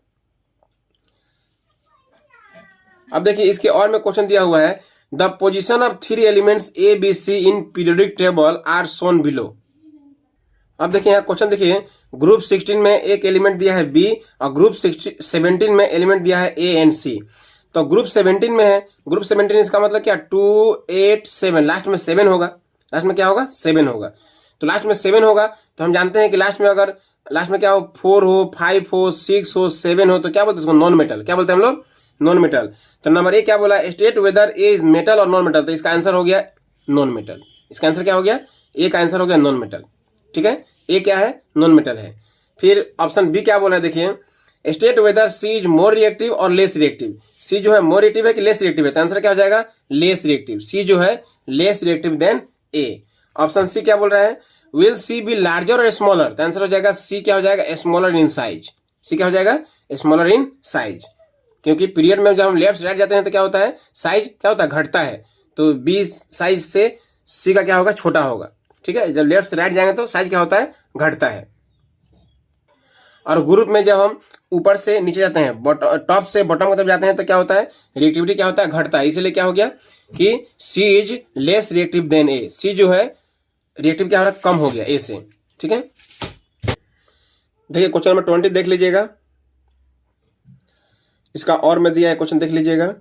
अब देखिए इसके और में क्वेश्चन दिया हुआ है, the position of 3 elements A B C in periodic table are shown below. अब देखिए यहाँ क्वेश्चन देखिए, ग्रुप 16 में एक एलिमेंट दिया है बी और ग्रुप 17 में एलिमेंट दिया है ए एंड सी। तो ग्रुप 17 में है, ग्रुप 17 इसका मतलब क्या, 2 8 7, लास्ट में 7 होगा, लास्ट में क्या होगा, 7 होगा। तो लास्ट में 7 होगा, तो हम जानते हैं कि लास्ट में अगर लास्ट में क्या हो, 4 हो, 5 हो, 6 हो, 7 हो, तो क्या बोलते हैं उसको, नॉन मेटल। क्या बोलते हैं हम लोग, नॉन मेटल। तो नंबर ए क्या बोला, state whether A is metal और नॉन मेटल, तो इसका आंसर हो गया नॉन मेटल। इसका आंसर क्या हो गया, ए का आंसर हो गया नॉन मेटल, ठीक है। ए क्या है, नॉन मेटल है। फिर ऑप्शन बी क्या बोला है देखिए, state whether C is more reactive और लेस रिएक्टिव। सी जो है मोर रिएक्टिव है कि लेस रिएक्टिव है, तो आंसर क्या हो जाएगा, लेस रिएक्टिव। सी जो है लेस रिएक्टिव देन ए। ऑप्शन सी क्या बोल रहा है, विल सी बी लार्जर और स्मॉलर, तो आंसर हो जाएगा सी क्या हो जाएगा, स्मॉलर इन साइज। सी क्या हो जाएगा, स्मॉलर इन साइज, क्योंकि पीरियड में जब हम लेफ्ट से राइट जाते हैं तो क्या होता है, साइज क्या होता है, घटता है। तो बी साइज से सी का क्या होगा, छोटा होगा। ठीक है, जब लेफ्ट से राइट जाएंगे तो साइज क्या होता है, घटता है। और ग्रुप में जब हम ऊपर से नीचे जाते हैं, टॉप से बॉटम की तरफ जाते हैं तो क्या होता है, रिएक्टिविटी क्या होता है, घटता है। इसीलिए क्या हो गया कि सी इज लेस रिएक्टिव देन ए, सी जो है रिएक्टिव क्या हो रहा है, कम हो गया ए से। ठीक है, देखिए क्वेश्चन नंबर 20 देख लीजिएगा, इसका और में दिया है क्वेश्चन, देख लीजिएगा।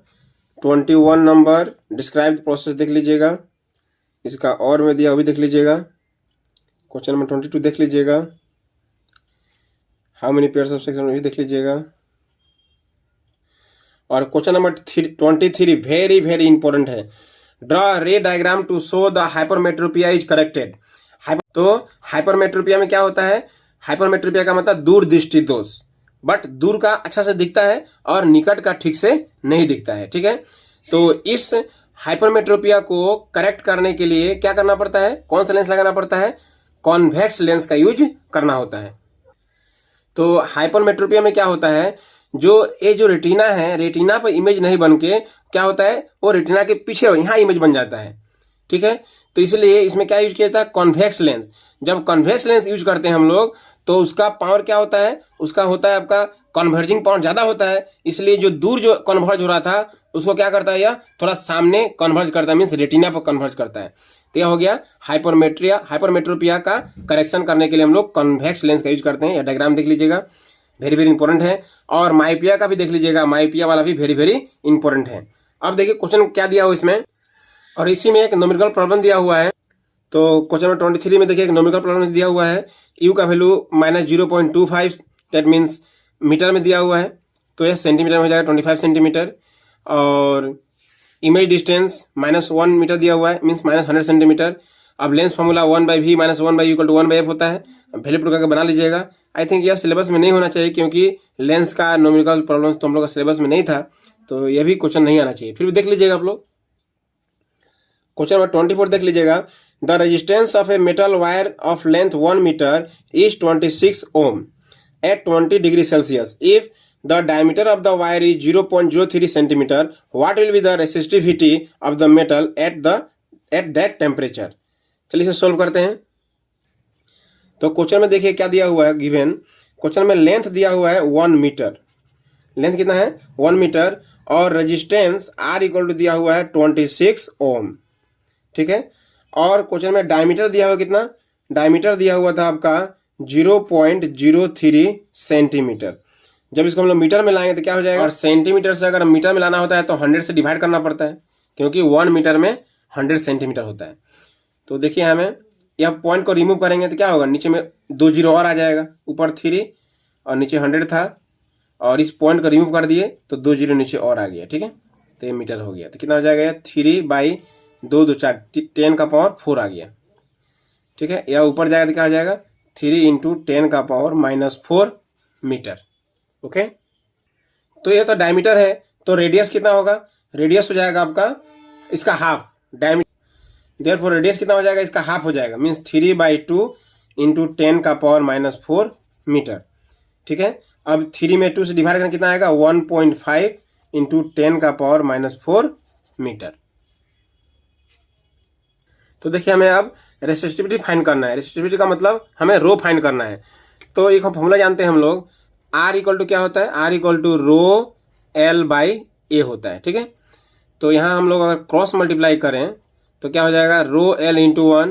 21 नंबर डिस्क्राइब द प्रोसेस देख लीजिएगा, इसका और में दिया वो भी देख लीजिएगा। क्वेश्चन नंबर 22 देख लीजिएगा, how many pairs of section भी देख लीजिएगा। और question number 23 very very important है, draw ray diagram to show the hypermetropia is corrected. तो हाइपरमेट्रोपिया में क्या होता है, हाइपरमेट्रोपिया का मतलब दूर दृष्टि दोष, बट दूर का अच्छा से दिखता है और निकट का ठीक से नहीं दिखता है। ठीक है, तो इस हाइपरमेट्रोपिया को करेक्ट करने के लिए क्या करना पड़ता है, कौन सा लेंस लगाना पड़ता है, कॉन्वेक्स लेंस का यूज करना होता है। तो हाइपरमेट्रोपिया में क्या होता है, जो रेटिना है, रेटिना पर इमेज नहीं बन के क्या होता है, वो रेटिना के पीछे यहाँ इमेज बन जाता है। ठीक है, तो इसलिए इसमें क्या यूज किया जाता है, कॉन्वेक्स लेंस। जब कॉन्वेक्स लेंस यूज करते हैं हम लोग तो उसका पावर क्या होता है, उसका होता है आपका कन्वर्जिंग पावर ज़्यादा होता है। इसलिए जो दूर जो कन्वर्ज हो रहा था उसको क्या करता है, या थोड़ा सामने कन्वर्ज करता है, मीन्स रेटिना पर कन्वर्ज करता है। तो यह हो गया हाइपरमेट्रोपिया का करेक्शन करने के लिए हम लोग कॉन्वेक्स लेंस का यूज करते हैं। यह डायग्राम देख लीजिएगा, वेरी वेरी इंपॉर्टेंट है। और माइपिया का भी देख लीजिएगा, माइपिया वाला भी वेरी वेरी इंपॉर्टेंट है। अब देखिए क्वेश्चन क्या दिया हुआ इसमें, और इसी में एक न्यूमेरिकल प्रॉब्लम दिया हुआ है। तो क्वेश्चन नंबर 23 में देखिए एक न्यूमेरिकल प्रॉब्लम दिया हुआ है, यू का वैल्यू -0.25, दैट मीन्स मीटर में दिया हुआ है, तो यह सेंटीमीटर में हो जाएगा 25 सेंटीमीटर। और इमेज डिस्टेंस -1 मीटर दिया हुआ है, मीन्स -100 सेंटीमीटर। अब lens formula 1/v - 1/u = 1/f होता है, वैल्यू पुट करके बना लीजिएगा। आई थिंक यह सिलेबस में नहीं होना चाहिए, क्योंकि लेंस का न्यूमेरिकल प्रॉब्लम्स तो हम लोग का सिलेबस में नहीं था, तो यह भी क्वेश्चन नहीं आना चाहिए। फिर भी देख लीजिएगा आप लोग। क्वेश्चन नंबर 24 देख लीजिएगा, the resistance of a metal wire of length 1 metre is 26 ohm at 20 degree Celsius. If the diameter of the wire is 0.03 centimetre, what will be the resistivity of the metal at that temperature. चलिए इसे solve करते हैं। तो question में देखिए क्या दिया हुआ है, गिवन क्वेश्चन में लेंथ दिया हुआ है 1 मीटर, लेंथ कितना है 1 मीटर, और रेजिस्टेंस R = दिया हुआ है 26 ओम। ठीक है, और क्वेश्चन में डायमीटर दिया हुआ कितना, डायमीटर दिया हुआ था आपका 0.03 सेंटीमीटर। जब इसको हम लोग मीटर में लाएंगे तो क्या हो जाएगा, और सेंटीमीटर से अगर मीटर में लाना होता है तो 100 से डिवाइड करना पड़ता है, क्योंकि 1 मीटर में 100 सेंटीमीटर होता है। तो देखिए हमें यह पॉइंट को रिमूव करेंगे तो क्या होगा, नीचे में 2 जीरो और आ जाएगा, ऊपर 3 और नीचे 100 था, और इस पॉइंट को रिमूव कर दिए तो 2 जीरो नीचे और आ गया। ठीक है, तो ये मीटर हो गया। तो कितना हो जाएगा, 3/2 2 4 10 का पावर 4 आ गया। ठीक है, या ऊपर जाएगा तो क्या हो जाएगा, 3 × 10 का पावर -4 मीटर। ओके, तो ये तो डायमीटर है, तो रेडियस कितना होगा, रेडियस हो जाएगा आपका इसका हाफ, डायमीटर देयरफॉर रेडियस कितना हो जाएगा, इसका हाफ हो जाएगा, मीन्स 3/2 × 10 का पावर -4 मीटर। ठीक है, अब 3 में 2 से डिवाइड करना कितना आएगा, 1.5 × 10 का पावर -4 मीटर। तो देखिए हमें अब रेसिस्टिविटी फाइंड करना है। रेसिस्टिविटी का मतलब हमें रो फाइंड करना है। तो एक फॉर्मूला जानते हैं हम लोग, R = क्या होता है, R = ρl/a होता है। ठीक है, तो यहाँ हम लोग अगर क्रॉस मल्टीप्लाई करें तो क्या हो जाएगा, ρl × 1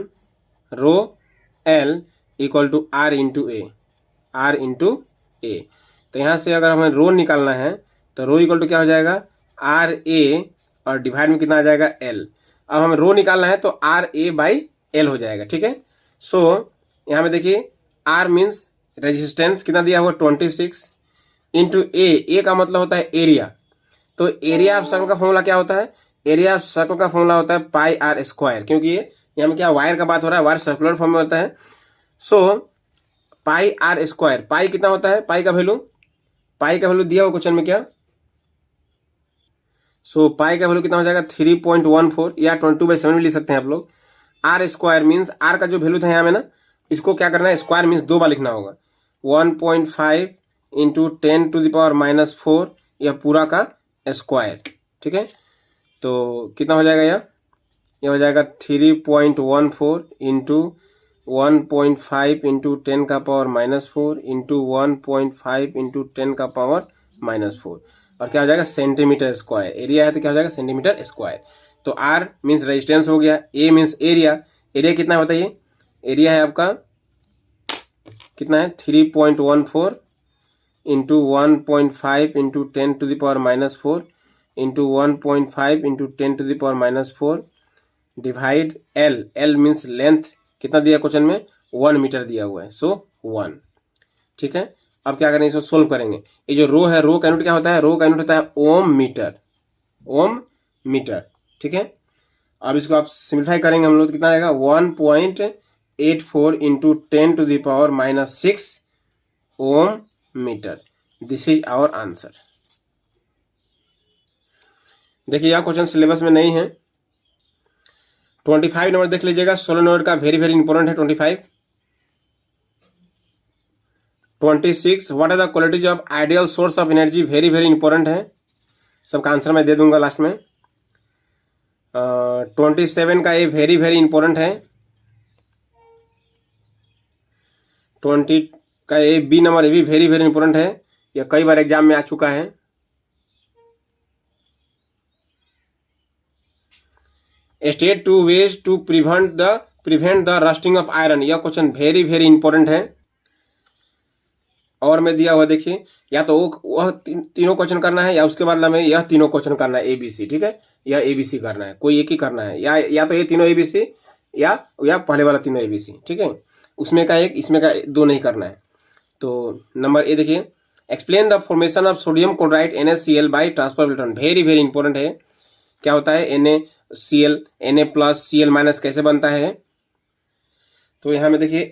ρl = R × a। तो यहाँ से अगर हमें रो निकालना है तो रो = क्या हो जाएगा, RA, और डिवाइड में कितना आ जाएगा, L। अब हमें रो निकालना है तो RA/L हो जाएगा। ठीक है, सो यहाँ में देखिए R मीन्स रेजिस्टेंस कितना दिया हुआ 26 × A का मतलब होता है एरिया। तो एरिया ऑफ सर्कल का फॉर्मूला क्या होता है, एरिया ऑफ सर्कल का फॉर्मूला होता है πr², क्योंकि ये यहाँ में क्या वायर का बात हो रहा है, वायर सर्कुलर फॉर्म में होता है। सो πr², पाई कितना होता है, पाई का वैल्यू दिया हुआ क्वेश्चन में क्या, सो पाई का वैल्यू कितना हो जाएगा 3.14, या 22/7 भी लिख सकते हैं आप लोग। आर स्क्वायर मीन्स आर का जो वैल्यू था यहाँ में ना, इसको क्या करना है, स्क्वायर मीन्स 2 बार लिखना होगा। 1.5 इंटू 10⁻⁴ यह पूरा का स्क्वायर, ठीक है। तो कितना हो जाएगा यह हो जाएगा 3.14 इंटू 1.5 इंटू 10⁻⁴ इंटू 1.5 इंटू 10⁻⁴ और क्या हो जाएगा सेंटीमीटर स्क्वायर। एरिया है तो क्या हो जाएगा सेंटीमीटर स्क्वायर। तो आर मीन्स रेजिस्टेंस हो गया, ए मीन्स एरिया। एरिया कितना है बताइए, एरिया है आपका कितना है 3.14 into 1.5 into 10⁻⁴ into 1.5 into 10⁻⁴ divide L. L means length कितना दिया क्वेश्चन में 1 मीटर दिया हुआ है, सो 1, ठीक है। अब क्या करेंगे, इसको सोल्व करेंगे। ये जो रो है, रो का यूनिट क्या होता है, रो का यूनिट होता है ओम मीटर, ओम मीटर, ठीक है। अब इसको आप सिंप्लीफाई करेंगे हम लोग, कितना आएगा 1.84 इंटू 10⁻⁶ ohm metre. This is our answer. देखिए यह क्वेश्चन सिलेबस में नहीं है। 25 नंबर देख लीजिएगा, 16 नंबर का वेरी वेरी इंपॉर्टेंट है 25। 26 what are the qualities of ideal source of energy, very very important है, सबका आंसर मैं दे दूंगा लास्ट में। 27 का ये वेरी वेरी इंपॉर्टेंट है। 20 का ये बी नंबर, ये भी वेरी वेरी इंपॉर्टेंट है, यह कई बार एग्जाम में आ चुका है। State two ways to prevent the rusting of iron, यह क्वेश्चन वेरी वेरी इंपॉर्टेंट है। और मैं दिया हुआ देखिए, या तो वह तीनों क्वेश्चन करना है या उसके बाद में यह तीनों क्वेश्चन करना है ABC, ठीक है। या ABC करना है, कोई एक ही करना है, या तो ये तीनों ABC या पहले वाला तीनों ABC, ठीक है। उसमें का एक, इसमें का दो नहीं करना है। तो नंबर ए देखिए, explain the formation of sodium chloride NaCl by transfer of electron, very very important है। क्या होता है NaCl, Na+Cl- कैसे बनता है। तो यहाँ में देखिए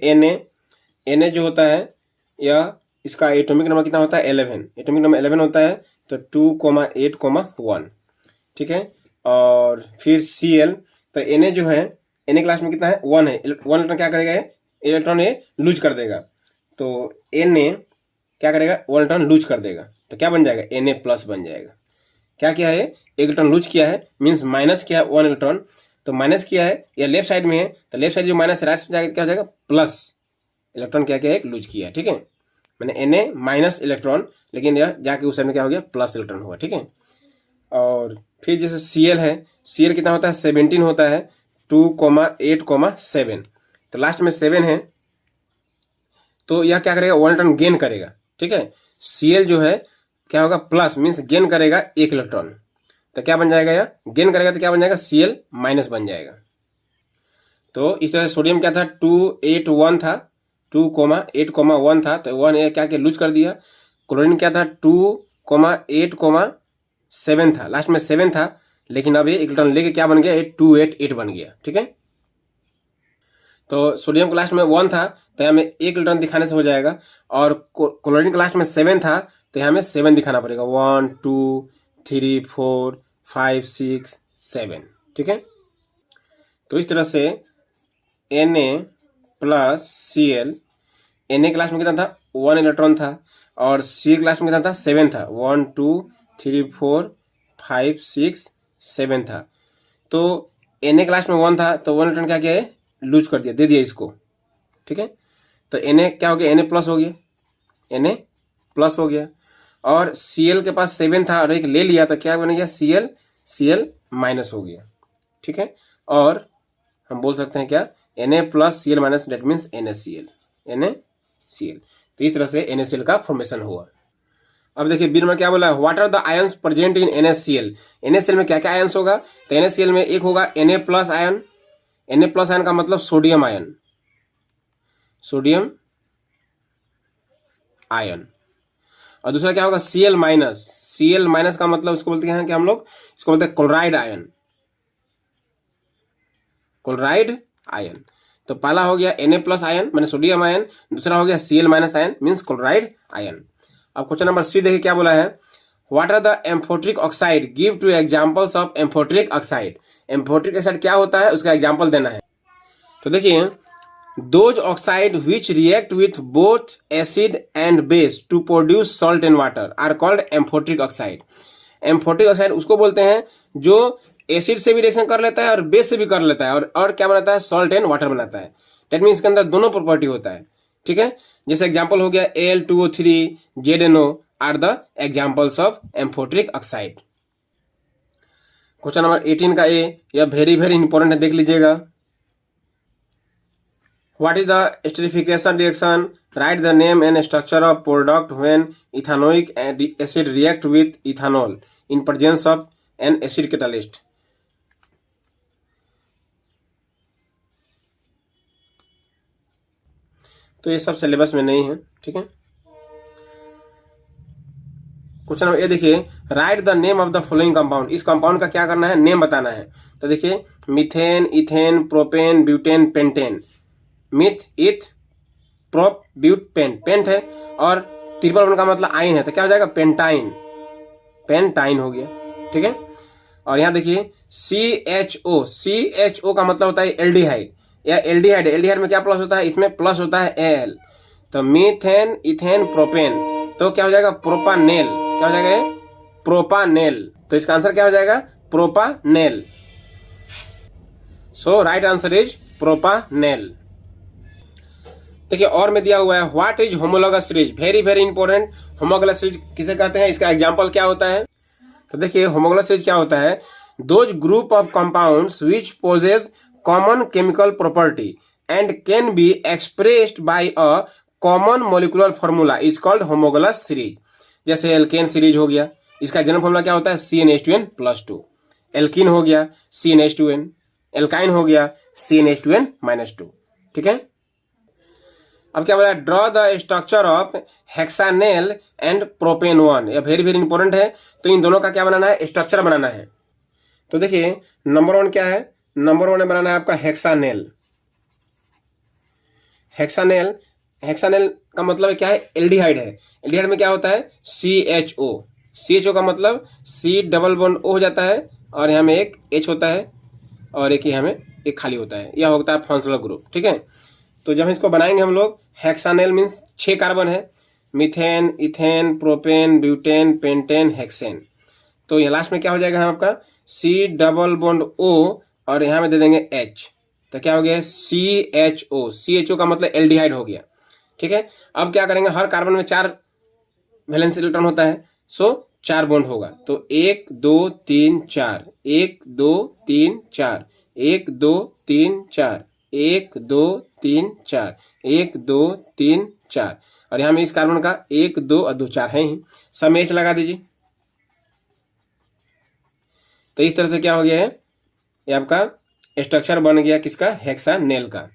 Na जो होता है, यह इसका एटॉमिक नंबर कितना होता है 11, एटॉमिक नंबर 11 होता है, तो 2,8,1, ठीक है। और फिर Cl, तो Na जो है, Na क्लास में कितना है 1 है, 1 इलेक्ट्रॉन क्या करेगा, इलेक्ट्रॉन ये लूज कर देगा। तो Na क्या करेगा, 1 इलेक्ट्रॉन लूज कर देगा, तो क्या बन जाएगा Na+ बन जाएगा। क्या किया है, 1 इलेक्ट्रॉन लूज किया है, मीन्स माइनस किया है 1 इलेक्ट्रॉन, तो माइनस किया है, या लेफ्ट साइड में है, तो लेफ्ट साइड जो माइनस राइट साइड जाएगा क्या हो जाएगा प्लस, इलेक्ट्रॉन क्या किया है एक लूज किया है, ठीक है। मैंने Na- इलेक्ट्रॉन, लेकिन यह जाके उस साइड में क्या हो गया प्लस इलेक्ट्रॉन हुआ, ठीक है। और फिर जैसे Cl है, Cl कितना होता है 17 होता है, 2,8,7, तो लास्ट में 7 है, तो यह क्या करेगा 1 इलेक्ट्रॉन गेन करेगा, ठीक है। Cl जो है क्या होगा प्लस, मीन्स गेन करेगा 1 इलेक्ट्रॉन, तो क्या बन जाएगा, यह गेन करेगा तो क्या बन जाएगा Cl- बन जाएगा। तो इस तरह से सोडियम क्या था 281 था, 2,8,1 था, तो 1 क्या के लूज कर दिया। क्लोरीन क्या था 2,8,7 था, लास्ट में 7 था, लेकिन अब ये इलेक्ट्रॉन लेके क्या बन गया 288 बन गया, ठीक है। तो सोडियम के लास्ट में 1 था, तो यहाँ में 1 इलेक्ट्रॉन दिखाने से हो जाएगा, और क्लोरीन के लास्ट में 7 था, तो यहाँ में 7 दिखाना पड़ेगा, 1 2 3 4 5 6 7, ठीक है। तो इस तरह से Na+Cl, Na क्लास में कितना था 1 इलेक्ट्रॉन था, और Cl क्लास में कितना था 7 था, 1 2 3 4 5 6 7 था। तो Na क्लास में 1 था, तो 1 इलेक्ट्रॉन क्या किया है लूज कर दिया, दे दिया इसको, ठीक है। तो Na क्या हो गया Na+ हो गया, Na+ हो गया, और Cl के पास 7 था और एक ले लिया, तो क्या बन गया Cl- हो गया, ठीक है। और हम बोल सकते हैं क्या Na+Cl- डेट मीन्स NaCl। तो इस तरह से NaCl का फॉर्मेशन हुआ। अब देखिए बी नंबर क्या बोला है, what are the ions present in NaCl। NaCl में क्या क्या आयंस होगा, तो NaCl में एक होगा Na+ आयन, Na+ आयन का मतलब सोडियम आयन, और दूसरा क्या होगा Cl-, का मतलब इसको बोलते हैं कि हम लोग इसको बोलते हैं क्लोराइड आयन। तो पहला हो गया Na+ आयन माने सोडियम आयन, दूसरा हो गया Cl- ion means chloride ion. अब क्वेश्चन नंबर सी देखिए क्या बोला है, what are the amphoteric oxide, give 2 examples of amphoteric oxide. Amphoteric oxide क्या होता है उसका एग्जांपल देना है। तो देखिए, those oxide which react with both acid and base to produce salt and water are called amphoteric oxide. Amphoteric oxide उसको बोलते हैं जो एसिड से भी रिएक्शन कर लेता है और बेस से भी कर लेता है और क्या बनाता है, सॉल्ट एंड वाटर बनाता है। डेट मीन इसके अंदर दोनों प्रॉपर्टी होता है, ठीक है। जैसे एग्जांपल हो गया Al2O3, ZNO are the examples of amphoteric oxide. Question number 18 का ए, यह वेरी वेरी इंपॉर्टेंट है, देख लीजिएगा। What is the esterification reaction? Right the name and structure of product when ethanoic acid react with ethanol in presence of N acid catalyst. तो ये सब syllabus में नहीं है, ठीक है। क्वेश्चन नंबर ए देखिए, right the name of the following compound. इस कंपाउंड का क्या करना है, नेम बताना है। तो देखिए, methane, ethane, propane, butane, pentane. Myth, इथ, प्रोप, ब्यूट, पेंट। पेंट है और ट्रिपल बॉन्ड का मतलब आइन है, तो क्या हो जाएगा, पेंटाइन। पेंटाइन हो गया, ठीक है। और यहाँ देखिए CHO, CHO का मतलब होता है एल्डिहाइड या एल्डिहाइड। एल्डिहाइड में क्या प्लस होता है, इसमें प्लस होता है Al। तो मीथेन, इथेन, प्रोपेन, तो क्या हो जाएगा, प्रोपानेल। क्या हो जाएगा, प्रोपानेल। तो इसका आंसर क्या हो जाएगा, प्रोपानेल। सो राइट आंसर इज प्रोपानेल। देखिए और में दिया हुआ है, what is homologous series. Very very important. Homologous series किसे कहते हैं, इसका एग्जांपल क्या होता है। तो देखिए, होमोलॉगस सीरीज क्या होता है, those group of compounds which possess common chemical property and can be expressed by a common molecular formula is called homologous series. जैसे एल्केन सीरीज हो गया, इसका जनरल फॉर्मूला क्या होता है, CnH2n+2। एल्कीन हो गया CnH2n, एल्काइन हो गया CnH2n-2, ठीक है। अब क्या बोला, draw the structure of hexanal and propane 1। यह वेरी वेरी इंपॉर्टेंट है। तो इन दोनों का क्या बनाना है, स्ट्रक्चर बनाना है। तो देखिए नंबर 1 क्या है, नंबर 1 में बनाना है आपका हेक्सानेल। हेक्सानेल, हेक्सानेल का मतलब क्या है, एल्डिहाइड है। एल्डिहाइड में क्या होता है, CHO। CHO का मतलब C डबल बॉन्ड O हो जाता है और यहाँ में एक H होता है और एक यहाँ में एक खाली होता है, यह होता है फंक्शनल ग्रुप, ठीक है। तो जब इसको बनाएंगे हम लोग, हेक्सानेल मीन्स 6 कार्बन है, methane, ethane, propane, butane, pentane, hexane. तो ये लास्ट में क्या हो जाएगा आपका, C डबल बॉन्ड O और यहाँ में दे देंगे H। तो क्या हो गया, CHO। CHO का मतलब एल्डिहाइड हो गया, ठीक है। अब क्या करेंगे, हर कार्बन में 4 वैलेंस इलेक्ट्रॉन होता है, सो 4 बॉन्ड होगा। तो 1 2 3 4, 1 2 3 4, 1 2 3 4, 1 2 3 4, 1 2 3 4। और यहाँ में इस कार्बन का 1 2 और 2 4 है ही, सब में H लगा दीजिए। तो इस तरह से क्या हो गया है, ये आपका स्ट्रक्चर बन गया किसका, हेक्सानेल का।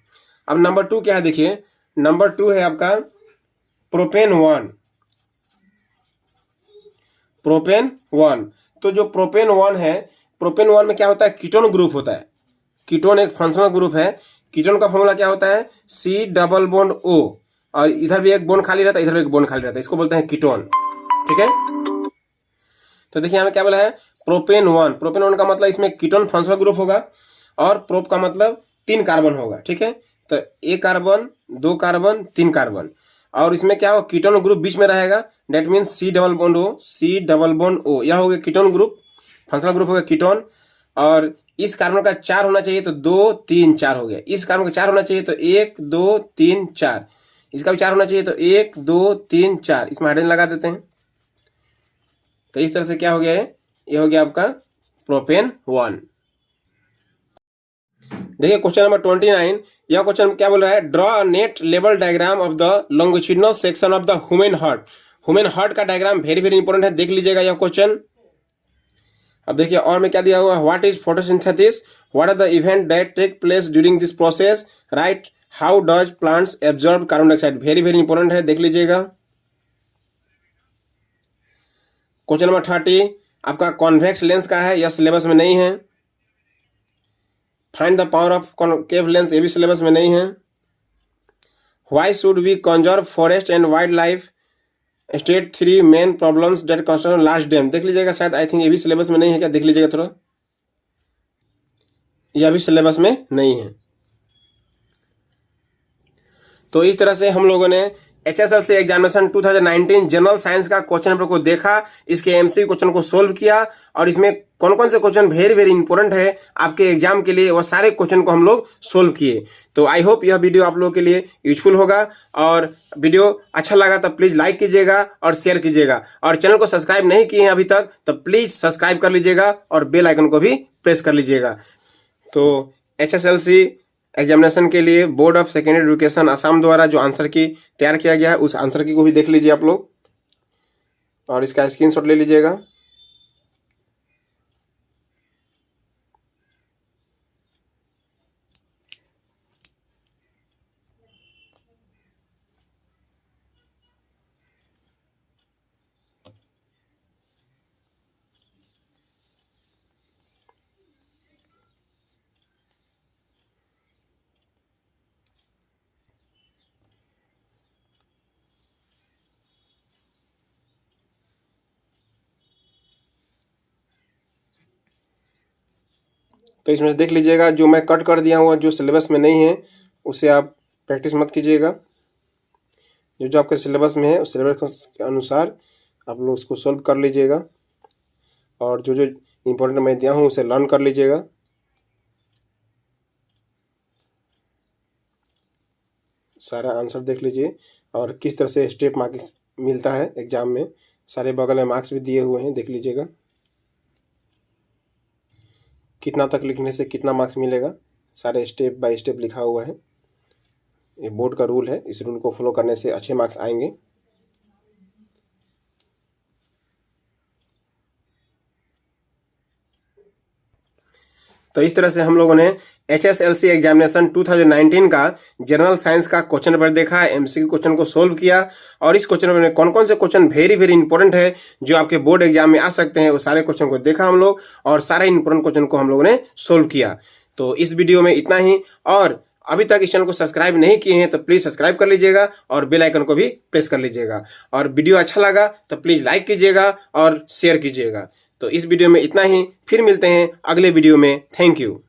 अब नंबर 2 क्या है, देखिए नंबर 2 है आपका प्रोपेन 1। प्रोपेन 1, तो जो प्रोपेन 1 है, प्रोपेन 1 में क्या होता है, कीटोन ग्रुप होता है। कीटोन एक फंक्शनल ग्रुप है। कीटोन का फॉर्मूला क्या होता है, C डबल बॉन्ड O और इधर भी एक बॉन्ड खाली रहता है, इधर भी एक बॉन्ड खाली रहता है, इसको बोलते हैं कीटोन, ठीक है। तो देखिए हमें क्या बोला है, प्रोपेन 1। प्रोपेन 1 का मतलब इसमें कीटोन फंक्शनल ग्रुप होगा और प्रोप का मतलब 3 कार्बन होगा, ठीक है। तो 1 कार्बन, 2 कार्बन, 3 कार्बन और इसमें क्या हो, कीटोन ग्रुप बीच में रहेगा। That means C double bond O, C double bond O, यह हो गया कीटोन ग्रुप, फंक्शनल ग्रुप हो गया कीटोन। और इस कार्बन का 4 होना चाहिए तो 2 3 4 हो गया। इस कार्बन का 4 होना चाहिए तो 1 2 3 4, इसका भी 4 होना चाहिए तो 1 2 3 4, इसमें हाइड्रोजन लगा देते हैं। तो इस तरह से क्या हो गया है, ये हो गया आपका प्रोपेन 1। देखिए क्वेश्चन नंबर 29, यह क्वेश्चन क्या बोल रहा है, draw net level diagram of the longitudinal section of the human heart. Human heart का डायग्राम वेरी वेरी इंपॉर्टेंट है, देख लीजिएगा यह क्वेश्चन। अब देखिए और में क्या दिया हुआ है, what is photosynthesis, what are the event that take place during this process, write how does plants absorb carbon dioxide. Very very important है, देख लीजिएगा। क्वेश्चन नंबर 30 आपका कॉन्वेक्स लेंस का है, यह सिलेबस में नहीं है। Find the power of concave lens, ये भी सिलेबस में नहीं है। Why should we conserve forest and wildlife, state 3 main problems that concern large dam, देख लीजिएगा। शायद आई थिंक ये भी सिलेबस में नहीं है क्या, देख लीजिएगा थोड़ा, यह भी सिलेबस में नहीं है। तो इस तरह से हम लोगों ने HSLC एग्जामिनेशन 2019 जनरल साइंस का क्वेश्चन पेपर को देखा, इसके एमसीक्यू क्वेश्चन को सोल्व किया और इसमें कौन कौन से क्वेश्चन वेरी वेरी इंपॉर्टेंट है आपके एग्जाम के लिए, वो सारे क्वेश्चन को हम लोग सोल्व किए। तो आई होप यह वीडियो आप लोगों के लिए यूजफुल होगा, और वीडियो अच्छा लगा तो प्लीज लाइक कीजिएगा और शेयर कीजिएगा, और चैनल को सब्सक्राइब नहीं किए हैं अभी तक तो प्लीज सब्सक्राइब कर लीजिएगा और बेल आइकन को भी प्रेस कर लीजिएगा। तो HSLC एग्जामिनेशन के लिए board of secondary education Assam द्वारा जो आंसर की तैयार किया गया है उस आंसर की को भी देख लीजिए आप लोग, और इसका स्क्रीनशॉट ले लीजिएगा। तो इसमें से देख लीजिएगा, जो मैं कट कर दिया हूँ जो सिलेबस में नहीं है उसे आप प्रैक्टिस मत कीजिएगा। जो जो आपके सिलेबस में है उस सिलेबस के अनुसार आप लोग उसको सॉल्व कर लीजिएगा, और जो जो इम्पोर्टेंट मैं दिया हूँ उसे लर्न कर लीजिएगा। सारा आंसर देख लीजिए और किस तरह से स्टेप मार्क्स मिलता है एग्जाम में, सारे बगल में मार्क्स भी दिए हुए हैं, देख लीजिएगा कितना तक लिखने से कितना मार्क्स मिलेगा, सारे स्टेप बाय स्टेप लिखा हुआ है। ये बोर्ड का रूल है, इस रूल को फॉलो करने से अच्छे मार्क्स आएंगे। तो इस तरह से हम लोगों ने HSLC एग्जामिनेशन 2019 का जनरल साइंस का क्वेश्चन पेपर देखा, एमसीक्यू क्वेश्चन को सोल्व किया, और इस क्वेश्चन पेपर में कौन कौन से क्वेश्चन वेरी वेरी इंपॉर्टेंट है जो आपके बोर्ड एग्जाम में आ सकते हैं, वो सारे क्वेश्चन को देखा हम लोग, और सारे इंपॉर्टेंट क्वेश्चन को हम लोगों ने सोल्व किया। तो इस वीडियो में इतना ही, और अभी तक इस चैनल को सब्सक्राइब नहीं किए हैं तो प्लीज सब्सक्राइब कर लीजिएगा और बेल आइकन को भी प्रेस कर लीजिएगा, और वीडियो अच्छा लगा तो प्लीज लाइक कीजिएगा और शेयर कीजिएगा। तो इस वीडियो में इतना ही, फिर मिलते हैं अगले वीडियो में। Thank you.